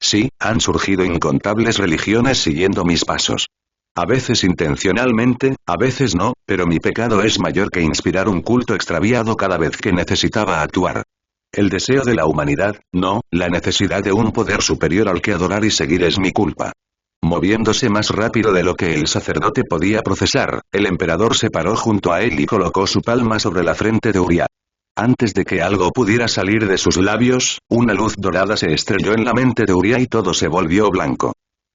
Sí, han surgido incontables religiones siguiendo mis pasos. A veces intencionalmente, a veces no, pero mi pecado es mayor que inspirar un culto extraviado cada vez que necesitaba actuar. El deseo de la humanidad, no, la necesidad de un poder superior al que adorar y seguir es mi culpa. Moviéndose más rápido de lo que el sacerdote podía procesar, el emperador se paró junto a él y colocó su palma sobre la frente de Uría. Antes de que algo pudiera salir de sus labios, una luz dorada se estrelló en la mente de Uría y todo se volvió blanco.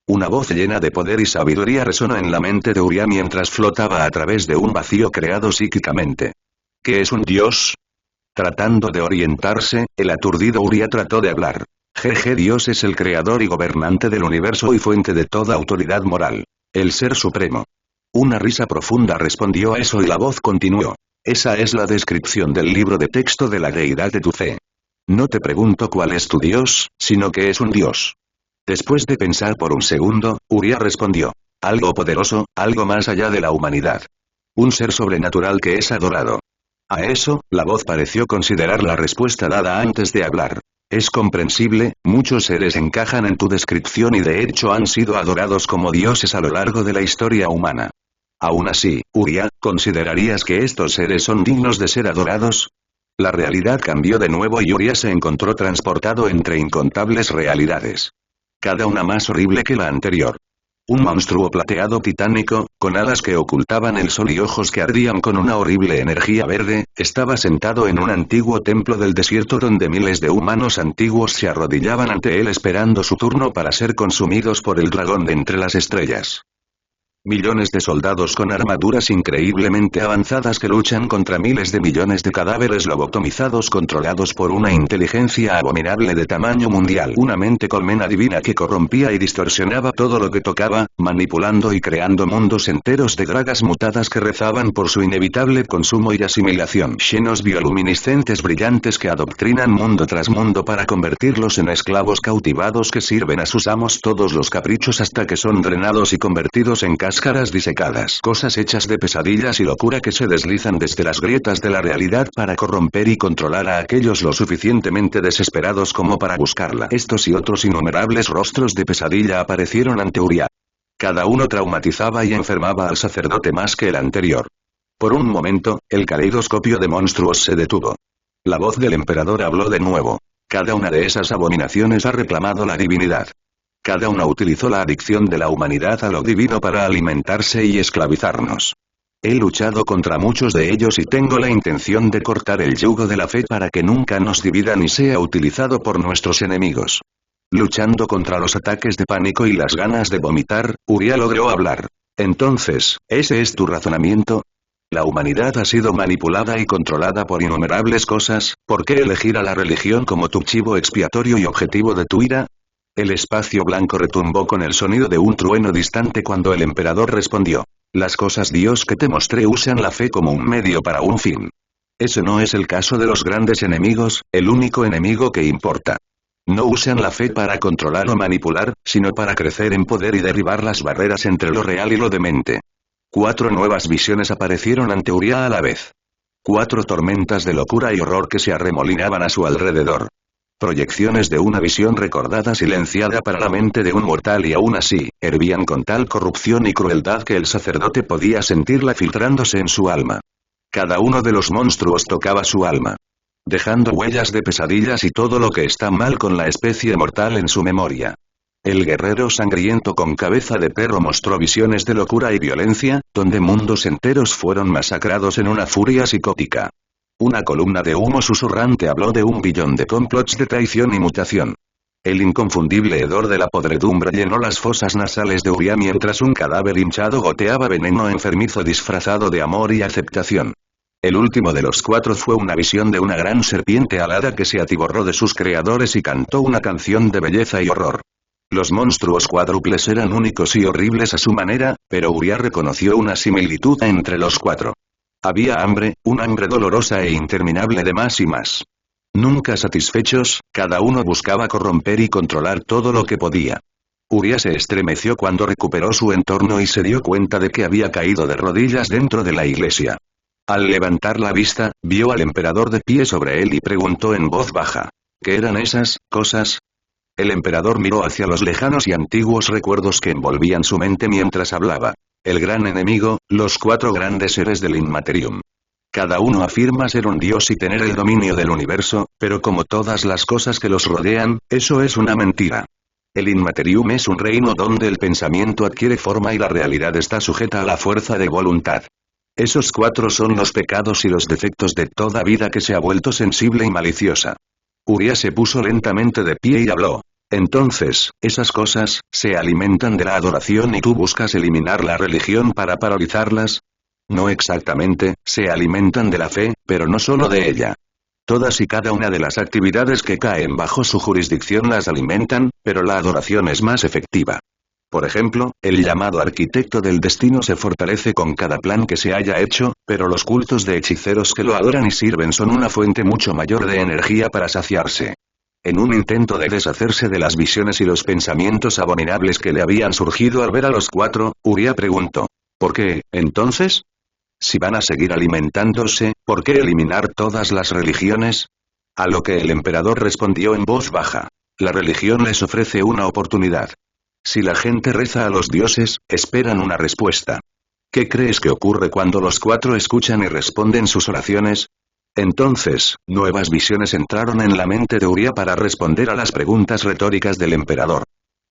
Una voz llena de poder y sabiduría resonó en la mente de Uría mientras flotaba a través de un vacío creado psíquicamente. ¿Qué es un dios? Tratando de orientarse, el aturdido Uría trató de hablar. Jeje, Dios es el creador y gobernante del universo y fuente de toda autoridad moral. El ser supremo. Una risa profunda respondió a eso y la voz continuó. Esa es la descripción del libro de texto de la deidad de tu fe. No te pregunto cuál es tu Dios, sino que es un Dios. Después de pensar por un segundo, Uría respondió. Algo poderoso, algo más allá de la humanidad. Un ser sobrenatural que es adorado. A eso, la voz pareció considerar la respuesta dada antes de hablar. Es comprensible, muchos seres encajan en tu descripción y de hecho han sido adorados como dioses a lo largo de la historia humana. Aún así, Uría, ¿considerarías que estos seres son dignos de ser adorados? La realidad cambió de nuevo y Uría se encontró transportado entre incontables realidades. Cada una más horrible que la anterior. Un monstruo plateado titánico, con alas que ocultaban el sol y ojos que ardían con una horrible energía verde, estaba sentado en un antiguo templo del desierto donde miles de humanos antiguos se arrodillaban ante él esperando su turno para ser consumidos por el dragón de entre las estrellas. Millones de soldados con armaduras increíblemente avanzadas que luchan contra miles de millones de cadáveres lobotomizados controlados por una inteligencia abominable de tamaño mundial. Una mente colmena divina que corrompía y distorsionaba todo lo que tocaba, manipulando y creando mundos enteros de dragas mutadas que rezaban por su inevitable consumo y asimilación. Llenos bioluminiscentes brillantes que adoctrinan mundo tras mundo para convertirlos en esclavos cautivados que sirven a sus amos todos los caprichos hasta que son drenados y convertidos en cáscaras disecadas. Cosas hechas de pesadillas y locura que se deslizan desde las grietas de la realidad para corromper y controlar a aquellos lo suficientemente desesperados como para buscarla. Estos y otros innumerables rostros de pesadilla aparecieron ante Uría. Cada uno traumatizaba y enfermaba al sacerdote más que el anterior. Por un momento, el caleidoscopio de monstruos se detuvo. La voz del emperador habló de nuevo. Cada una de esas abominaciones ha reclamado la divinidad. Cada una utilizó la adicción de la humanidad a lo divino para alimentarse y esclavizarnos. He luchado contra muchos de ellos y tengo la intención de cortar el yugo de la fe para que nunca nos divida ni sea utilizado por nuestros enemigos. Luchando contra los ataques de pánico y las ganas de vomitar, Uría logró hablar. Entonces, ¿ese es tu razonamiento? La humanidad ha sido manipulada y controlada por innumerables cosas, ¿por qué elegir a la religión como tu chivo expiatorio y objetivo de tu ira? El espacio blanco retumbó con el sonido de un trueno distante cuando el emperador respondió. Las cosas Dios que te mostré usan la fe como un medio para un fin. Ese no es el caso de los grandes enemigos, el único enemigo que importa. No usan la fe para controlar o manipular, sino para crecer en poder y derribar las barreras entre lo real y lo demente. 4 nuevas visiones aparecieron ante Uría a la vez. 4 tormentas de locura y horror que se arremolinaban a su alrededor. Proyecciones de una visión recordada silenciada para la mente de un mortal y aún así, hervían con tal corrupción y crueldad que el sacerdote podía sentirla filtrándose en su alma. Cada uno de los monstruos tocaba su alma. dejando huellas de pesadillas y todo lo que está mal con la especie mortal en su memoria. El guerrero sangriento con cabeza de perro mostró visiones de locura y violencia, donde mundos enteros fueron masacrados en una furia psicótica. Una columna de humo susurrante habló de un billón de complots de traición y mutación. El inconfundible hedor de la podredumbre llenó las fosas nasales de Uriah mientras un cadáver hinchado goteaba veneno enfermizo disfrazado de amor y aceptación. El último de los 4 fue una visión de una gran serpiente alada que se atiborró de sus creadores y cantó una canción de belleza y horror. Los monstruos cuádruples eran únicos y horribles a su manera, pero Uriah reconoció una similitud entre los 4. Había hambre, un hambre dolorosa e interminable de más y más. Nunca satisfechos, cada uno buscaba corromper y controlar todo lo que podía. Uriah se estremeció cuando recuperó su entorno y se dio cuenta de que había caído de rodillas dentro de la iglesia. Al levantar la vista, vio al emperador de pie sobre él y preguntó en voz baja: ¿qué eran esas cosas? El emperador miró hacia los lejanos y antiguos recuerdos que envolvían su mente mientras hablaba. El gran enemigo, los 4 grandes seres del Inmaterium. Cada uno afirma ser un dios y tener el dominio del universo, pero como todas las cosas que los rodean, eso es una mentira. El Inmaterium es un reino donde el pensamiento adquiere forma y la realidad está sujeta a la fuerza de voluntad. Esos 4 son los pecados y los defectos de toda vida que se ha vuelto sensible y maliciosa. Uriah se puso lentamente de pie y habló. Entonces, esas cosas, se alimentan de la adoración y tú buscas eliminar la religión para paralizarlas. No exactamente, se alimentan de la fe, pero no solo de ella. Todas y cada una de las actividades que caen bajo su jurisdicción las alimentan, pero la adoración es más efectiva. Por ejemplo, el llamado arquitecto del destino se fortalece con cada plan que se haya hecho, pero los cultos de hechiceros que lo adoran y sirven son una fuente mucho mayor de energía para saciarse. En un intento de deshacerse de las visiones y los pensamientos abominables que le habían surgido al ver a los 4, Uriah preguntó: ¿por qué, entonces? Si van a seguir alimentándose, ¿por qué eliminar todas las religiones? A lo que el emperador respondió en voz baja: la religión les ofrece una oportunidad. Si la gente reza a los dioses, esperan una respuesta. ¿Qué crees que ocurre cuando los 4 escuchan y responden sus oraciones? Entonces, nuevas visiones entraron en la mente de Uriah para responder a las preguntas retóricas del emperador.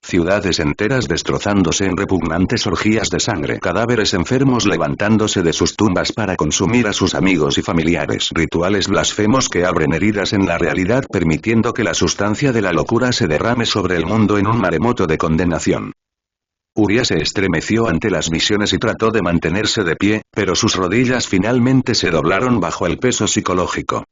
Ciudades enteras destrozándose en repugnantes orgías de sangre, cadáveres enfermos levantándose de sus tumbas para consumir a sus amigos y familiares, rituales blasfemos que abren heridas en la realidad permitiendo que la sustancia de la locura se derrame sobre el mundo en un maremoto de condenación. Uriah se estremeció ante las visiones y trató de mantenerse de pie, pero sus rodillas finalmente se doblaron bajo el peso psicológico.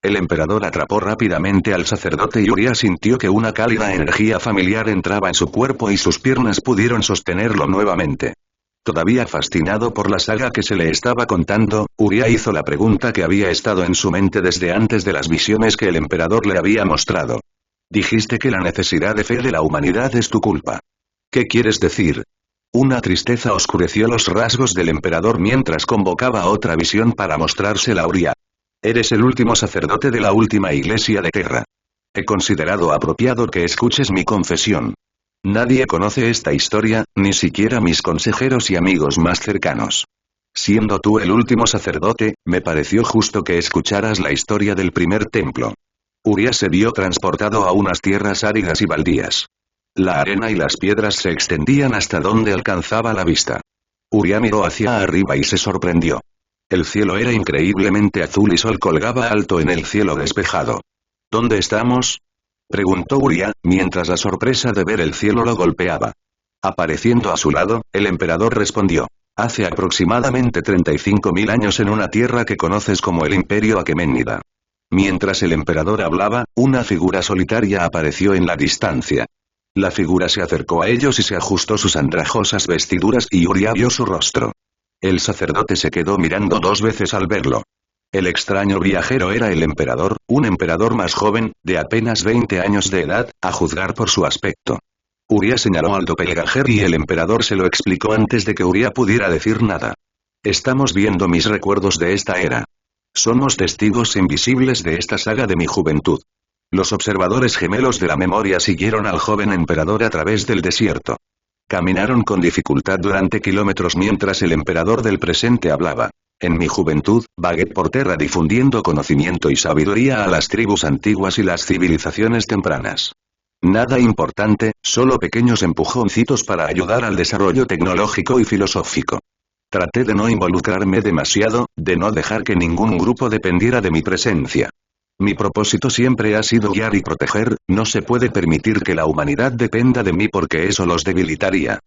El emperador atrapó rápidamente al sacerdote y Uriah sintió que una cálida energía familiar entraba en su cuerpo y sus piernas pudieron sostenerlo nuevamente. Todavía fascinado por la saga que se le estaba contando, Uriah hizo la pregunta que había estado en su mente desde antes de las visiones que el emperador le había mostrado. Dijiste que la necesidad de fe de la humanidad es tu culpa. ¿Qué quieres decir? Una tristeza oscureció los rasgos del emperador mientras convocaba otra visión para mostrársela a Uriah. Eres el último sacerdote de la última iglesia de Terra. He considerado apropiado que escuches mi confesión. Nadie conoce esta historia, ni siquiera mis consejeros y amigos más cercanos. Siendo tú el último sacerdote, me pareció justo que escucharas la historia del primer templo. Uriah se vio transportado a unas tierras áridas y baldías. La arena y las piedras se extendían hasta donde alcanzaba la vista. Uriah miró hacia arriba y se sorprendió. El cielo era increíblemente azul y sol colgaba alto en el cielo despejado. ¿Dónde estamos? Preguntó Uriah, mientras la sorpresa de ver el cielo lo golpeaba. Apareciendo a su lado, el emperador respondió. Hace aproximadamente 35.000 años en una tierra que conoces como el Imperio Aqueménida. Mientras el emperador hablaba, una figura solitaria apareció en la distancia. La figura se acercó a ellos y se ajustó sus andrajosas vestiduras y Uriah vio su rostro. El sacerdote se quedó mirando 2 veces al verlo. El extraño viajero era el emperador, un emperador más joven, de apenas 20 años de edad, a juzgar por su aspecto. Uriah señaló al doppelganger y el emperador se lo explicó antes de que Uriah pudiera decir nada. Estamos viendo mis recuerdos de esta era. Somos testigos invisibles de esta saga de mi juventud. Los observadores gemelos de la memoria siguieron al joven emperador a través del desierto. Caminaron con dificultad durante kilómetros mientras el emperador del presente hablaba. En mi juventud, vagué por Terra difundiendo conocimiento y sabiduría a las tribus antiguas y las civilizaciones tempranas. Nada importante, solo pequeños empujoncitos para ayudar al desarrollo tecnológico y filosófico. Traté de no involucrarme demasiado, de no dejar que ningún grupo dependiera de mi presencia. Mi propósito siempre ha sido guiar y proteger, no se puede permitir que la humanidad dependa de mí porque eso los debilitaría.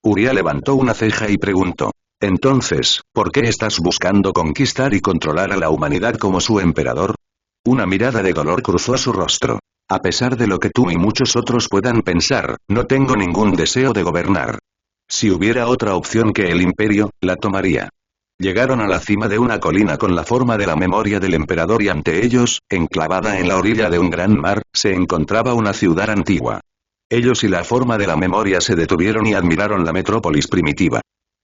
Uriah levantó una ceja y preguntó. Entonces, ¿por qué estás buscando conquistar y controlar a la humanidad como su emperador? Una mirada de dolor cruzó su rostro. A pesar de lo que tú y muchos otros puedan pensar, no tengo ningún deseo de gobernar. Si hubiera otra opción que el imperio, la tomaría. Llegaron a la cima de una colina con la forma de la memoria del emperador y ante ellos, enclavada en la orilla de un gran mar, se encontraba una ciudad antigua. Ellos y la forma de la memoria se detuvieron y admiraron la metrópolis primitiva.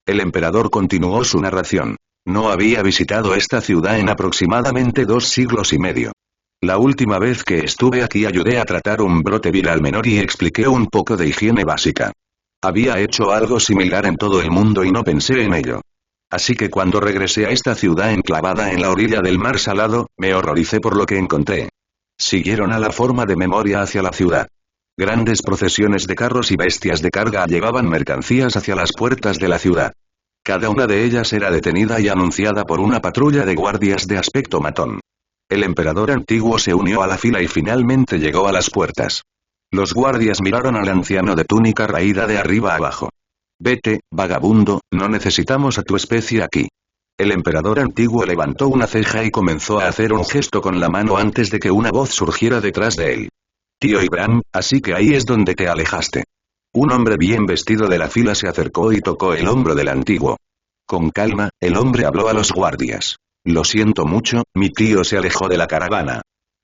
El emperador continuó su narración. No había visitado esta ciudad en aproximadamente 2 siglos y medio. La última vez que estuve aquí ayudé a tratar un brote viral menor y expliqué un poco de higiene básica. Había hecho algo similar en todo el mundo y no pensé en ello. Así que cuando regresé a esta ciudad enclavada en la orilla del mar salado, me horroricé por lo que encontré. Siguieron a la forma de memoria hacia la ciudad. Grandes procesiones de carros y bestias de carga llevaban mercancías hacia las puertas de la ciudad. Cada una de ellas era detenida y anunciada por una patrulla de guardias de aspecto matón. El emperador antiguo se unió a la fila y finalmente llegó a las puertas. Los guardias miraron al anciano de túnica raída de arriba abajo. Vete, vagabundo, no necesitamos a tu especie aquí. El emperador antiguo levantó una ceja y comenzó a hacer un gesto con la mano antes de que una voz surgiera detrás de él. Tío Ibram, así que ahí es donde te alejaste. Un hombre bien vestido de la fila se acercó y tocó el hombro del antiguo. Con calma, el hombre habló a los guardias. Lo siento mucho, mi tío se alejó de la caravana.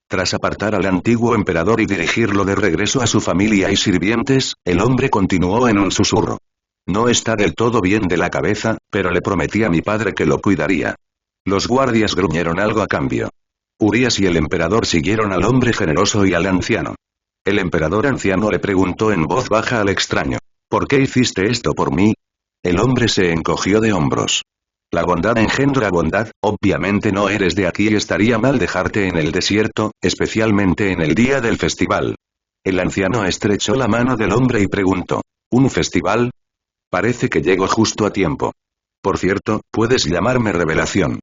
Tras apartar al antiguo emperador y dirigirlo de regreso a su familia y sirvientes, el hombre continuó en un susurro. No está del todo bien de la cabeza, pero le prometí a mi padre que lo cuidaría. Los guardias gruñeron algo a cambio. Urias y el emperador siguieron al hombre generoso y al anciano. El emperador anciano le preguntó en voz baja al extraño. ¿Por qué hiciste esto por mí? El hombre se encogió de hombros. La bondad engendra bondad, obviamente no eres de aquí y estaría mal dejarte en el desierto, especialmente en el día del festival. El anciano estrechó la mano del hombre y preguntó. ¿Un festival? Parece que llego justo a tiempo. Por cierto, puedes llamarme Revelación.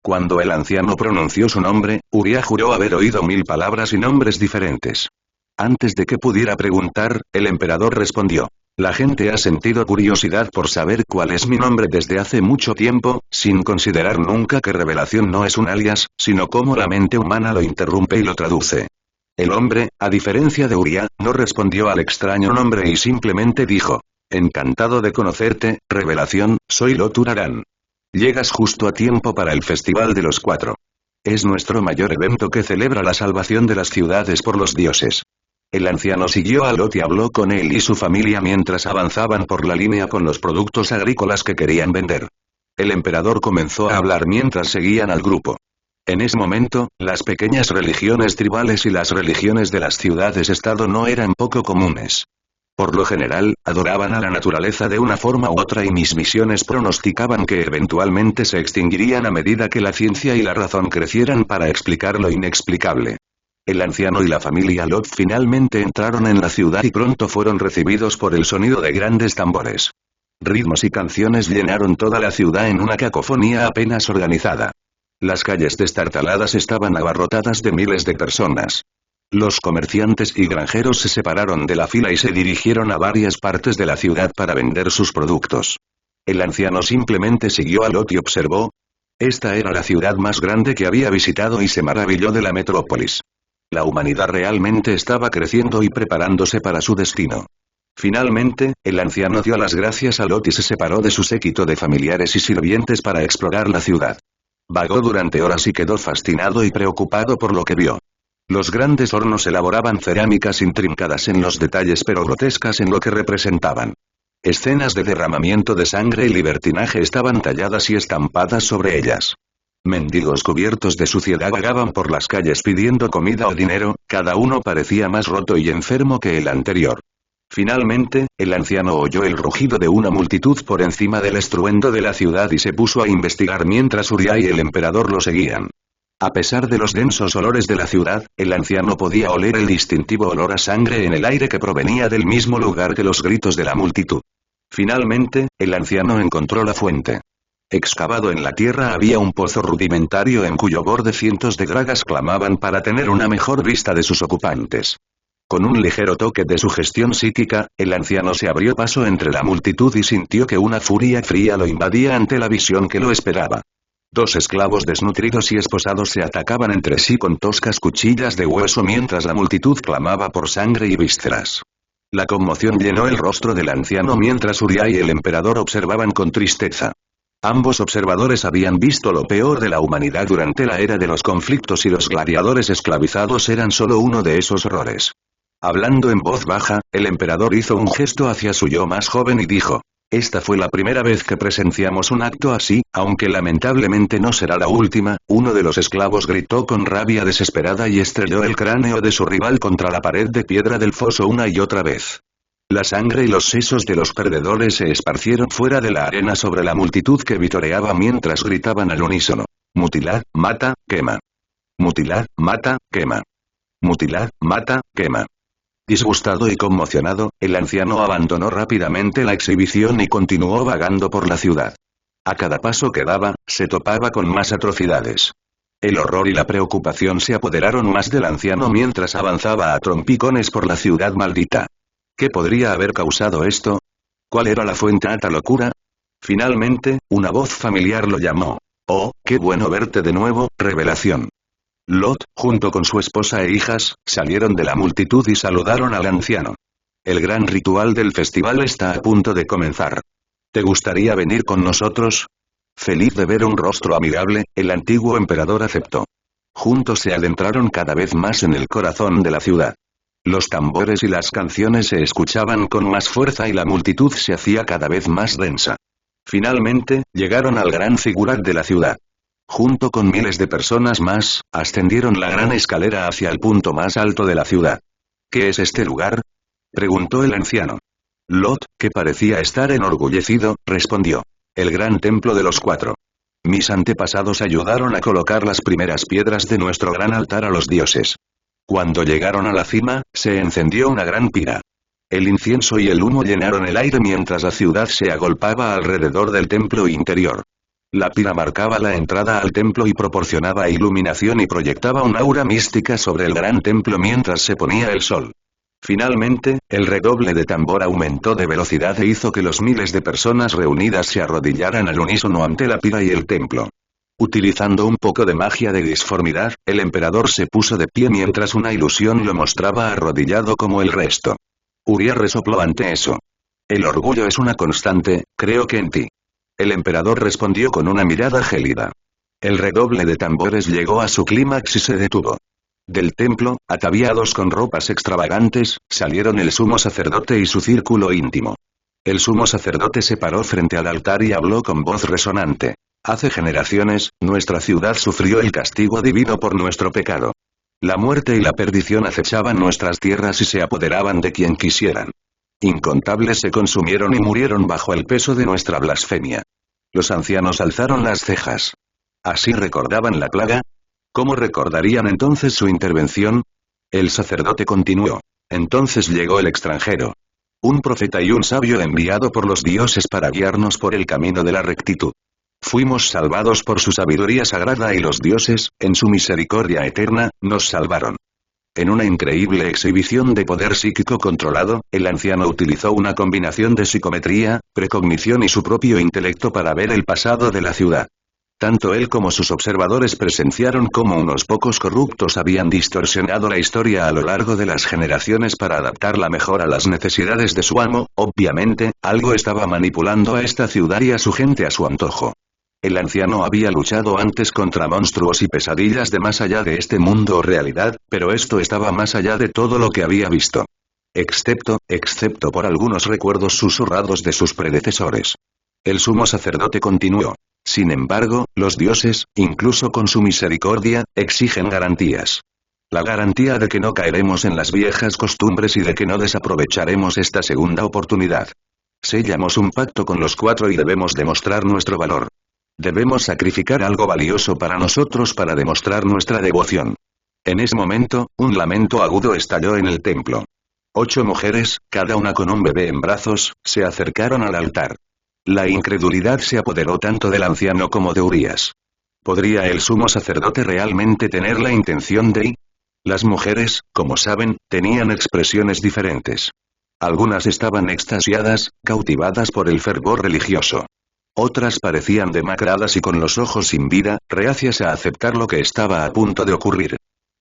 Cuando el anciano pronunció su nombre, Uriah juró haber oído 1000 palabras y nombres diferentes. Antes de que pudiera preguntar, el emperador respondió. La gente ha sentido curiosidad por saber cuál es mi nombre desde hace mucho tiempo, sin considerar nunca que Revelación no es un alias, sino cómo la mente humana lo interrumpe y lo traduce. El hombre, a diferencia de Uriah, no respondió al extraño nombre y simplemente dijo. Encantado de conocerte, Revelación, soy Loturarán. Llegas justo a tiempo para el Festival de los Cuatro. Es nuestro mayor evento que celebra la salvación de las ciudades por los dioses. El anciano siguió a Lot y habló con él y su familia mientras avanzaban por la línea con los productos agrícolas que querían vender. El emperador comenzó a hablar mientras seguían al grupo. En ese momento, las pequeñas religiones tribales y las religiones de las ciudades-estado no eran poco comunes. Por lo general, adoraban a la naturaleza de una forma u otra y mis visiones pronosticaban que eventualmente se extinguirían a medida que la ciencia y la razón crecieran para explicar lo inexplicable. El anciano y la familia Lot finalmente entraron en la ciudad y pronto fueron recibidos por el sonido de grandes tambores. Ritmos y canciones llenaron toda la ciudad en una cacofonía apenas organizada. Las calles destartaladas estaban abarrotadas de miles de personas. Los comerciantes y granjeros se separaron de la fila y se dirigieron a varias partes de la ciudad para vender sus productos. El anciano simplemente siguió a Lot y observó. Esta era la ciudad más grande que había visitado y se maravilló de la metrópolis. La humanidad realmente estaba creciendo y preparándose para su destino. Finalmente, el anciano dio las gracias a Lot y se separó de su séquito de familiares y sirvientes para explorar la ciudad. Vagó durante horas y quedó fascinado y preocupado por lo que vio. Los grandes hornos elaboraban cerámicas intrincadas en los detalles pero grotescas en lo que representaban. Escenas de derramamiento de sangre y libertinaje estaban talladas y estampadas sobre ellas. Mendigos cubiertos de suciedad vagaban por las calles pidiendo comida o dinero, cada uno parecía más roto y enfermo que el anterior. Finalmente, el anciano oyó el rugido de una multitud por encima del estruendo de la ciudad y se puso a investigar mientras Uriah y el emperador lo seguían. A pesar de los densos olores de la ciudad, el anciano podía oler el distintivo olor a sangre en el aire que provenía del mismo lugar que los gritos de la multitud. Finalmente, el anciano encontró la fuente. Excavado en la tierra había un pozo rudimentario en cuyo borde cientos de dragas clamaban para tener una mejor vista de sus ocupantes. Con un ligero toque de sugestión psíquica, el anciano se abrió paso entre la multitud y sintió que una furia fría lo invadía ante la visión que lo esperaba. Dos esclavos desnutridos y esposados se atacaban entre sí con toscas cuchillas de hueso mientras la multitud clamaba por sangre y vísceras. La conmoción llenó el rostro del anciano mientras Uriah y el emperador observaban con tristeza. Ambos observadores habían visto lo peor de la humanidad durante la era de los conflictos y los gladiadores esclavizados eran solo uno de esos horrores. Hablando en voz baja, el emperador hizo un gesto hacia su yo más joven y dijo: esta fue la primera vez que presenciamos un acto así, aunque lamentablemente no será la última. Uno de los esclavos gritó con rabia desesperada y estrelló el cráneo de su rival contra la pared de piedra del foso una y otra vez. La sangre y los sesos de los perdedores se esparcieron fuera de la arena sobre la multitud que vitoreaba mientras gritaban al unísono: mutilad, mata, quema. Mutilad, mata, quema. Mutilad, mata, quema. Disgustado y conmocionado, el anciano abandonó rápidamente la exhibición y continuó vagando por la ciudad. A cada paso que daba, se topaba con más atrocidades. El horror y la preocupación se apoderaron más del anciano mientras avanzaba a trompicones por la ciudad maldita. ¿Qué podría haber causado esto? ¿Cuál era la fuente a esta locura? Finalmente, una voz familiar lo llamó. Oh, qué bueno verte de nuevo, revelación. Lot, junto con su esposa e hijas, salieron de la multitud y saludaron al anciano. El gran ritual del festival está a punto de comenzar. ¿Te gustaría venir con nosotros? Feliz de ver un rostro amigable, el antiguo emperador aceptó. Juntos se adentraron cada vez más en el corazón de la ciudad. Los tambores y las canciones se escuchaban con más fuerza y la multitud se hacía cada vez más densa. Finalmente, llegaron al gran zigurat de la ciudad. Junto con miles de personas más, ascendieron la gran escalera hacia el punto más alto de la ciudad. ¿Qué es este lugar?, preguntó el anciano. Lot, que parecía estar enorgullecido, respondió: el gran templo de los cuatro. Mis antepasados ayudaron a colocar las primeras piedras de nuestro gran altar a los dioses. Cuando llegaron a la cima, se encendió una gran pira. El incienso y el humo llenaron el aire mientras la ciudad se agolpaba alrededor del templo interior. La pira marcaba la entrada al templo y proporcionaba iluminación y proyectaba un aura mística sobre el gran templo mientras se ponía el sol. Finalmente, el redoble de tambor aumentó de velocidad e hizo que los miles de personas reunidas se arrodillaran al unísono ante la pira y el templo. Utilizando un poco de magia de disformidad, el emperador se puso de pie mientras una ilusión lo mostraba arrodillado como el resto. Uriah resopló ante eso. El orgullo es una constante, creo que en ti. El emperador respondió con una mirada gélida. El redoble de tambores llegó a su clímax y se detuvo. Del templo, ataviados con ropas extravagantes, salieron el sumo sacerdote y su círculo íntimo. El sumo sacerdote se paró frente al altar y habló con voz resonante. Hace generaciones, nuestra ciudad sufrió el castigo divino por nuestro pecado. La muerte y la perdición acechaban nuestras tierras y se apoderaban de quien quisieran. Incontables se consumieron y murieron bajo el peso de nuestra blasfemia. Los ancianos alzaron las cejas. ¿Así recordaban la plaga? ¿Cómo recordarían entonces su intervención? El sacerdote continuó. Entonces llegó el extranjero. Un profeta y un sabio enviado por los dioses para guiarnos por el camino de la rectitud. Fuimos salvados por su sabiduría sagrada y los dioses, en su misericordia eterna, nos salvaron. En una increíble exhibición de poder psíquico controlado, el anciano utilizó una combinación de psicometría, precognición y su propio intelecto para ver el pasado de la ciudad. Tanto él como sus observadores presenciaron cómo unos pocos corruptos habían distorsionado la historia a lo largo de las generaciones para adaptarla mejor a las necesidades de su amo. Obviamente, algo estaba manipulando a esta ciudad y a su gente a su antojo. El anciano había luchado antes contra monstruos y pesadillas de más allá de este mundo o realidad, pero esto estaba más allá de todo lo que había visto. Excepto por algunos recuerdos susurrados de sus predecesores. El sumo sacerdote continuó. Sin embargo, los dioses, incluso con su misericordia, exigen garantías. La garantía de que no caeremos en las viejas costumbres y de que no desaprovecharemos esta segunda oportunidad. Sellamos un pacto con los 4 y debemos demostrar nuestro valor. Debemos sacrificar algo valioso para nosotros para demostrar nuestra devoción. En ese momento, un lamento agudo estalló en el templo. 8 mujeres, cada una con un bebé en brazos, se acercaron al altar. La incredulidad se apoderó tanto del anciano como de Urias. ¿Podría el sumo sacerdote realmente tener la intención de ir? Las mujeres, como saben, tenían expresiones diferentes. Algunas estaban extasiadas, cautivadas por el fervor religioso. Otras parecían demacradas y con los ojos sin vida, reacias a aceptar lo que estaba a punto de ocurrir.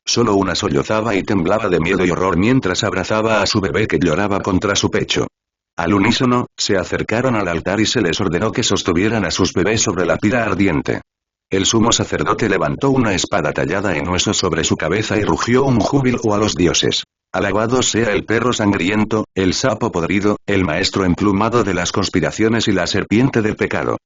Solo una sollozaba y temblaba de miedo y horror mientras abrazaba a su bebé que lloraba contra su pecho. Al unísono, se acercaron al altar y se les ordenó que sostuvieran a sus bebés sobre la pira ardiente. El sumo sacerdote levantó una espada tallada en hueso sobre su cabeza y rugió un júbilo a los dioses. Alabado sea el perro sangriento, el sapo podrido, el maestro emplumado de las conspiraciones y la serpiente del pecado.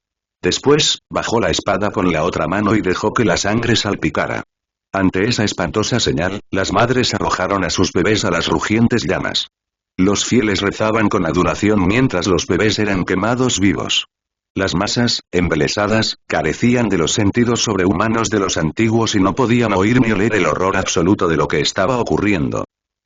Después, bajó la espada con la otra mano y dejó que la sangre salpicara. Ante esa espantosa señal, las madres arrojaron a sus bebés a las rugientes llamas. Los fieles rezaban con adoración mientras los bebés eran quemados vivos. Las masas, embelesadas, carecían de los sentidos sobrehumanos de los antiguos y no podían oír ni oler el horror absoluto de lo que estaba ocurriendo.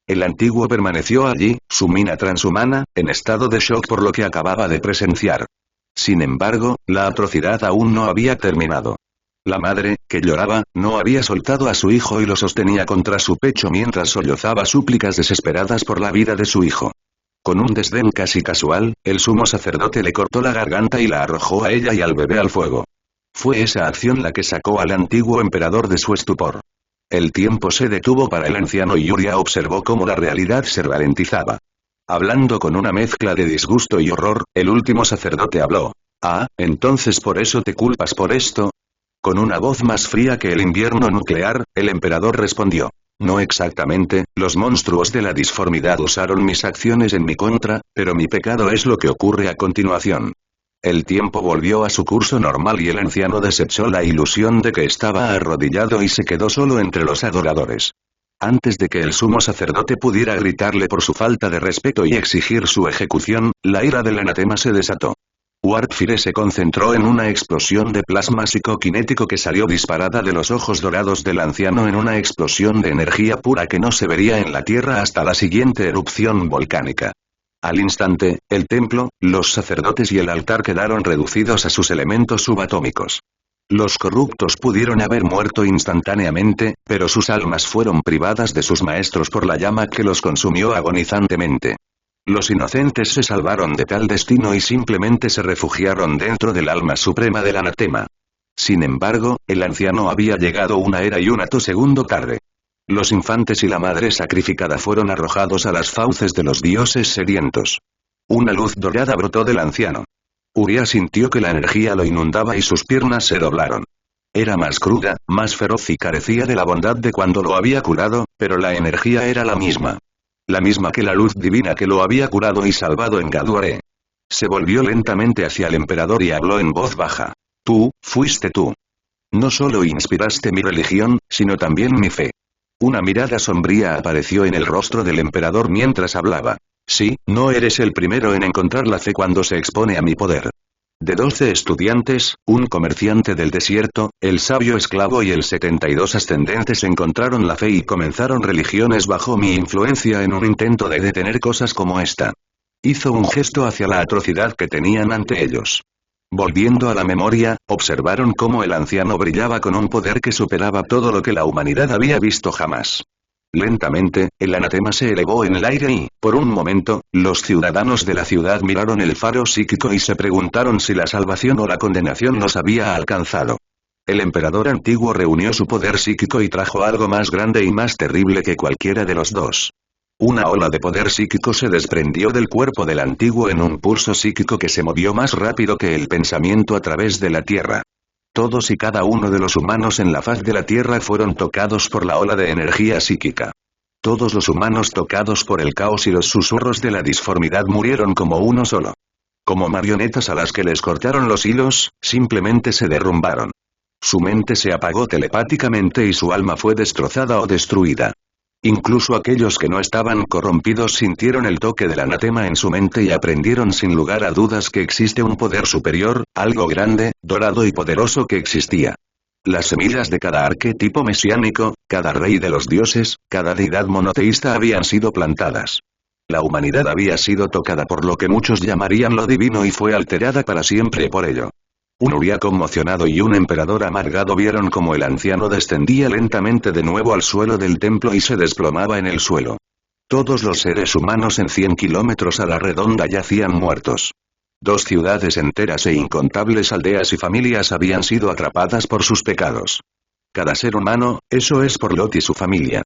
El antiguo permaneció allí, su mina transhumana, en estado de shock por lo que acababa de presenciar. Sin embargo, la atrocidad aún no había terminado. La madre, que lloraba, no había soltado a su hijo y lo sostenía contra su pecho mientras sollozaba súplicas desesperadas por la vida de su hijo. Con un desdén casi casual, el sumo sacerdote le cortó la garganta y la arrojó a ella y al bebé al fuego. Fue esa acción la que sacó al antiguo emperador de su estupor. El tiempo se detuvo para el anciano y Uria observó cómo la realidad se ralentizaba. Hablando con una mezcla de disgusto y horror, el último sacerdote habló. «Ah, entonces por eso te culpas por esto». Con una voz más fría que el invierno nuclear, el emperador respondió. No exactamente, los monstruos de la disformidad usaron mis acciones en mi contra, pero mi pecado es lo que ocurre a continuación. El tiempo volvió a su curso normal y el anciano desechó la ilusión de que estaba arrodillado y se quedó solo entre los adoradores. Antes de que el sumo sacerdote pudiera gritarle por su falta de respeto y exigir su ejecución, la ira del anatema se desató. Wartfire se concentró en una explosión de plasma psicoquinético que salió disparada de los ojos dorados del anciano en una explosión de energía pura que no se vería en la tierra hasta la siguiente erupción volcánica. Al instante, el templo, los sacerdotes y el altar quedaron reducidos a sus elementos subatómicos. Los corruptos pudieron haber muerto instantáneamente, pero sus almas fueron privadas de sus maestros por la llama que los consumió agonizantemente. Los inocentes se salvaron de tal destino y simplemente se refugiaron dentro del alma suprema del anatema. Sin embargo, el anciano había llegado una era y un segundo tarde. Los infantes y la madre sacrificada fueron arrojados a las fauces de los dioses sedientos. Una luz dorada brotó del anciano. Urias sintió que la energía lo inundaba y sus piernas se doblaron. Era más cruda, más feroz y carecía de la bondad de cuando lo había curado, pero la energía era la misma. La misma que la luz divina que lo había curado y salvado en Gaduare. Se volvió lentamente hacia el emperador y habló en voz baja. Tú, fuiste tú. No solo inspiraste mi religión, sino también mi fe. Una mirada sombría apareció en el rostro del emperador mientras hablaba. Sí, no eres el primero en encontrar la fe cuando se expone a mi poder. De 12 estudiantes, un comerciante del desierto, el sabio esclavo y el 72 ascendentes encontraron la fe y comenzaron religiones bajo mi influencia en un intento de detener cosas como esta. Hizo un gesto hacia la atrocidad que tenían ante ellos. Volviendo a la memoria, observaron cómo el anciano brillaba con un poder que superaba todo lo que la humanidad había visto jamás. Lentamente, el anatema se elevó en el aire y, por un momento, los ciudadanos de la ciudad miraron el faro psíquico y se preguntaron si la salvación o la condenación los había alcanzado. El emperador antiguo reunió su poder psíquico y trajo algo más grande y más terrible que cualquiera de los dos. Una ola de poder psíquico se desprendió del cuerpo del antiguo en un pulso psíquico que se movió más rápido que el pensamiento a través de la tierra. Todos y cada uno de los humanos en la faz de la tierra fueron tocados por la ola de energía psíquica. Todos los humanos tocados por el caos y los susurros de la disformidad murieron como uno solo. Como marionetas a las que les cortaron los hilos, simplemente se derrumbaron. Su mente se apagó telepáticamente y su alma fue destrozada o destruida. Incluso aquellos que no estaban corrompidos sintieron el toque del anatema en su mente y aprendieron sin lugar a dudas que existe un poder superior, algo grande, dorado y poderoso que existía. Las semillas de cada arquetipo mesiánico, cada rey de los dioses, cada deidad monoteísta habían sido plantadas. La humanidad había sido tocada por lo que muchos llamarían lo divino y fue alterada para siempre por ello. Un Uriah conmocionado y un emperador amargado vieron cómo el anciano descendía lentamente de nuevo al suelo del templo y se desplomaba en el suelo. Todos los seres humanos en 100 kilómetros a la redonda yacían muertos. 2 ciudades enteras e incontables aldeas y familias habían sido atrapadas por sus pecados. Cada ser humano, eso es por Lot y su familia.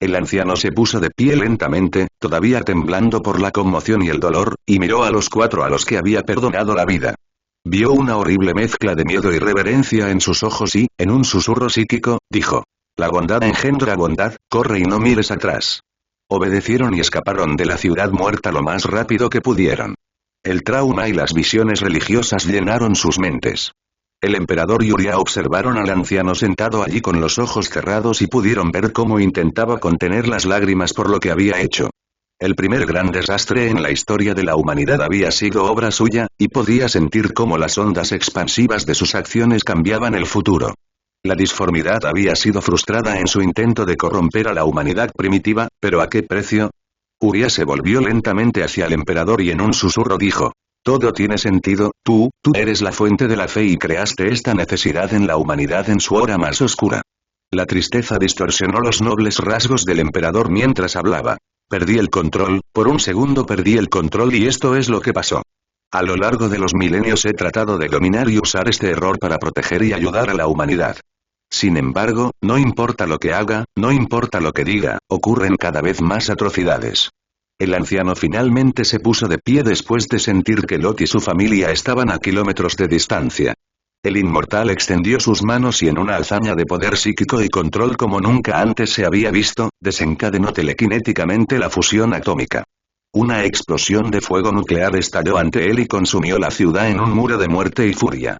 El anciano se puso de pie lentamente, todavía temblando por la conmoción y el dolor, y miró a los 4 a los que había perdonado la vida. Vio una horrible mezcla de miedo y reverencia en sus ojos y, en un susurro psíquico, dijo: «La bondad engendra bondad, corre y no mires atrás». Obedecieron y escaparon de la ciudad muerta lo más rápido que pudieron. El trauma y las visiones religiosas llenaron sus mentes. El emperador y Uriah observaron al anciano sentado allí con los ojos cerrados y pudieron ver cómo intentaba contener las lágrimas por lo que había hecho. El primer gran desastre en la historia de la humanidad había sido obra suya, y podía sentir cómo las ondas expansivas de sus acciones cambiaban el futuro. La disformidad había sido frustrada en su intento de corromper a la humanidad primitiva, pero ¿a qué precio? Uriah se volvió lentamente hacia el emperador y en un susurro dijo: «Todo tiene sentido, tú eres la fuente de la fe y creaste esta necesidad en la humanidad en su hora más oscura». La tristeza distorsionó los nobles rasgos del emperador mientras hablaba. Perdí el control, por un segundo perdí el control y esto es lo que pasó. A lo largo de los milenios he tratado de dominar y usar este error para proteger y ayudar a la humanidad. Sin embargo, no importa lo que haga, no importa lo que diga, ocurren cada vez más atrocidades. El anciano finalmente se puso de pie después de sentir que Lot y su familia estaban a kilómetros de distancia. El inmortal extendió sus manos y en una hazaña de poder psíquico y control como nunca antes se había visto, desencadenó telequinéticamente la fusión atómica. Una explosión de fuego nuclear estalló ante él y consumió la ciudad en un muro de muerte y furia.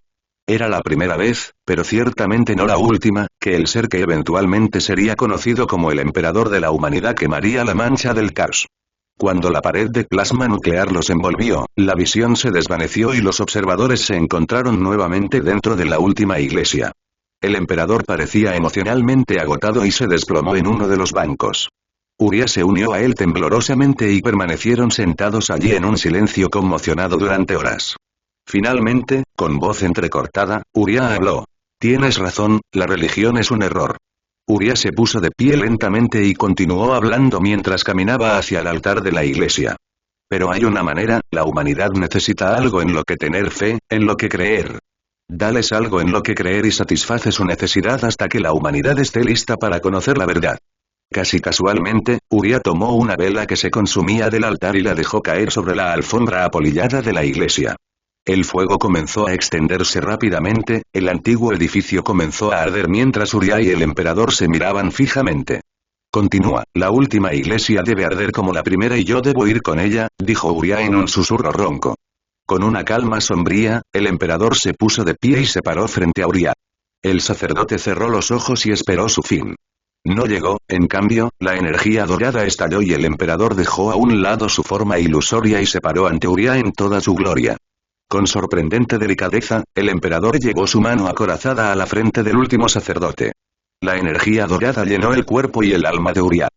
Era la primera vez, pero ciertamente no la última, que el ser que eventualmente sería conocido como el emperador de la humanidad quemaría la mancha del caos. Cuando la pared de plasma nuclear los envolvió, la visión se desvaneció y los observadores se encontraron nuevamente dentro de la última iglesia. El emperador parecía emocionalmente agotado y se desplomó en uno de los bancos. Uriah se unió a él temblorosamente y permanecieron sentados allí en un silencio conmocionado durante horas. Finalmente, con voz entrecortada, Uriah habló: «Tienes razón, la religión es un error». Uriah se puso de pie lentamente y continuó hablando mientras caminaba hacia el altar de la iglesia. «Pero hay una manera, la humanidad necesita algo en lo que tener fe, en lo que creer. Dales algo en lo que creer y satisface su necesidad hasta que la humanidad esté lista para conocer la verdad». Casi casualmente, Uriah tomó una vela que se consumía del altar y la dejó caer sobre la alfombra apolillada de la iglesia. El fuego comenzó a extenderse rápidamente, el antiguo edificio comenzó a arder mientras Uriah y el emperador se miraban fijamente. «Continúa, la última iglesia debe arder como la primera y yo debo ir con ella», dijo Uriah en un susurro ronco. Con una calma sombría, el emperador se puso de pie y se paró frente a Uriah. El sacerdote cerró los ojos y esperó su fin. No llegó, en cambio, la energía dorada estalló y el emperador dejó a un lado su forma ilusoria y se paró ante Uriah en toda su gloria. Con sorprendente delicadeza, el emperador llevó su mano acorazada a la frente del último sacerdote. La energía dorada llenó el cuerpo y el alma de Uriah.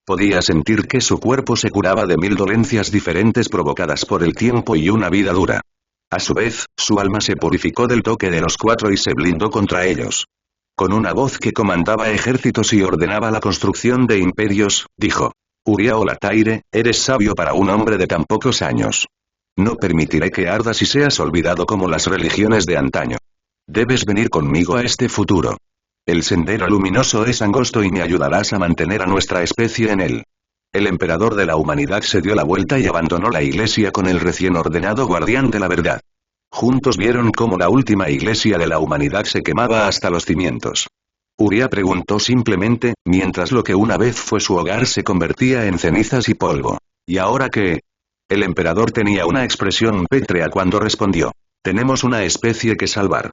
Podía sentir que su cuerpo se curaba de 1000 dolencias diferentes provocadas por el tiempo y una vida dura. A su vez, su alma se purificó del toque de los 4 y se blindó contra ellos. Con una voz que comandaba ejércitos y ordenaba la construcción de imperios, dijo: «Uriah Olataire, eres sabio para un hombre de tan pocos años. No permitiré que ardas y seas olvidado como las religiones de antaño. Debes venir conmigo a este futuro. El sendero luminoso es angosto y me ayudarás a mantener a nuestra especie en él». El emperador de la humanidad se dio la vuelta y abandonó la iglesia con el recién ordenado guardián de la verdad. Juntos vieron cómo la última iglesia de la humanidad se quemaba hasta los cimientos. Uriah preguntó simplemente, mientras lo que una vez fue su hogar se convertía en cenizas y polvo: «¿Y ahora qué?». El emperador tenía una expresión pétrea cuando respondió: «Tenemos una especie que salvar.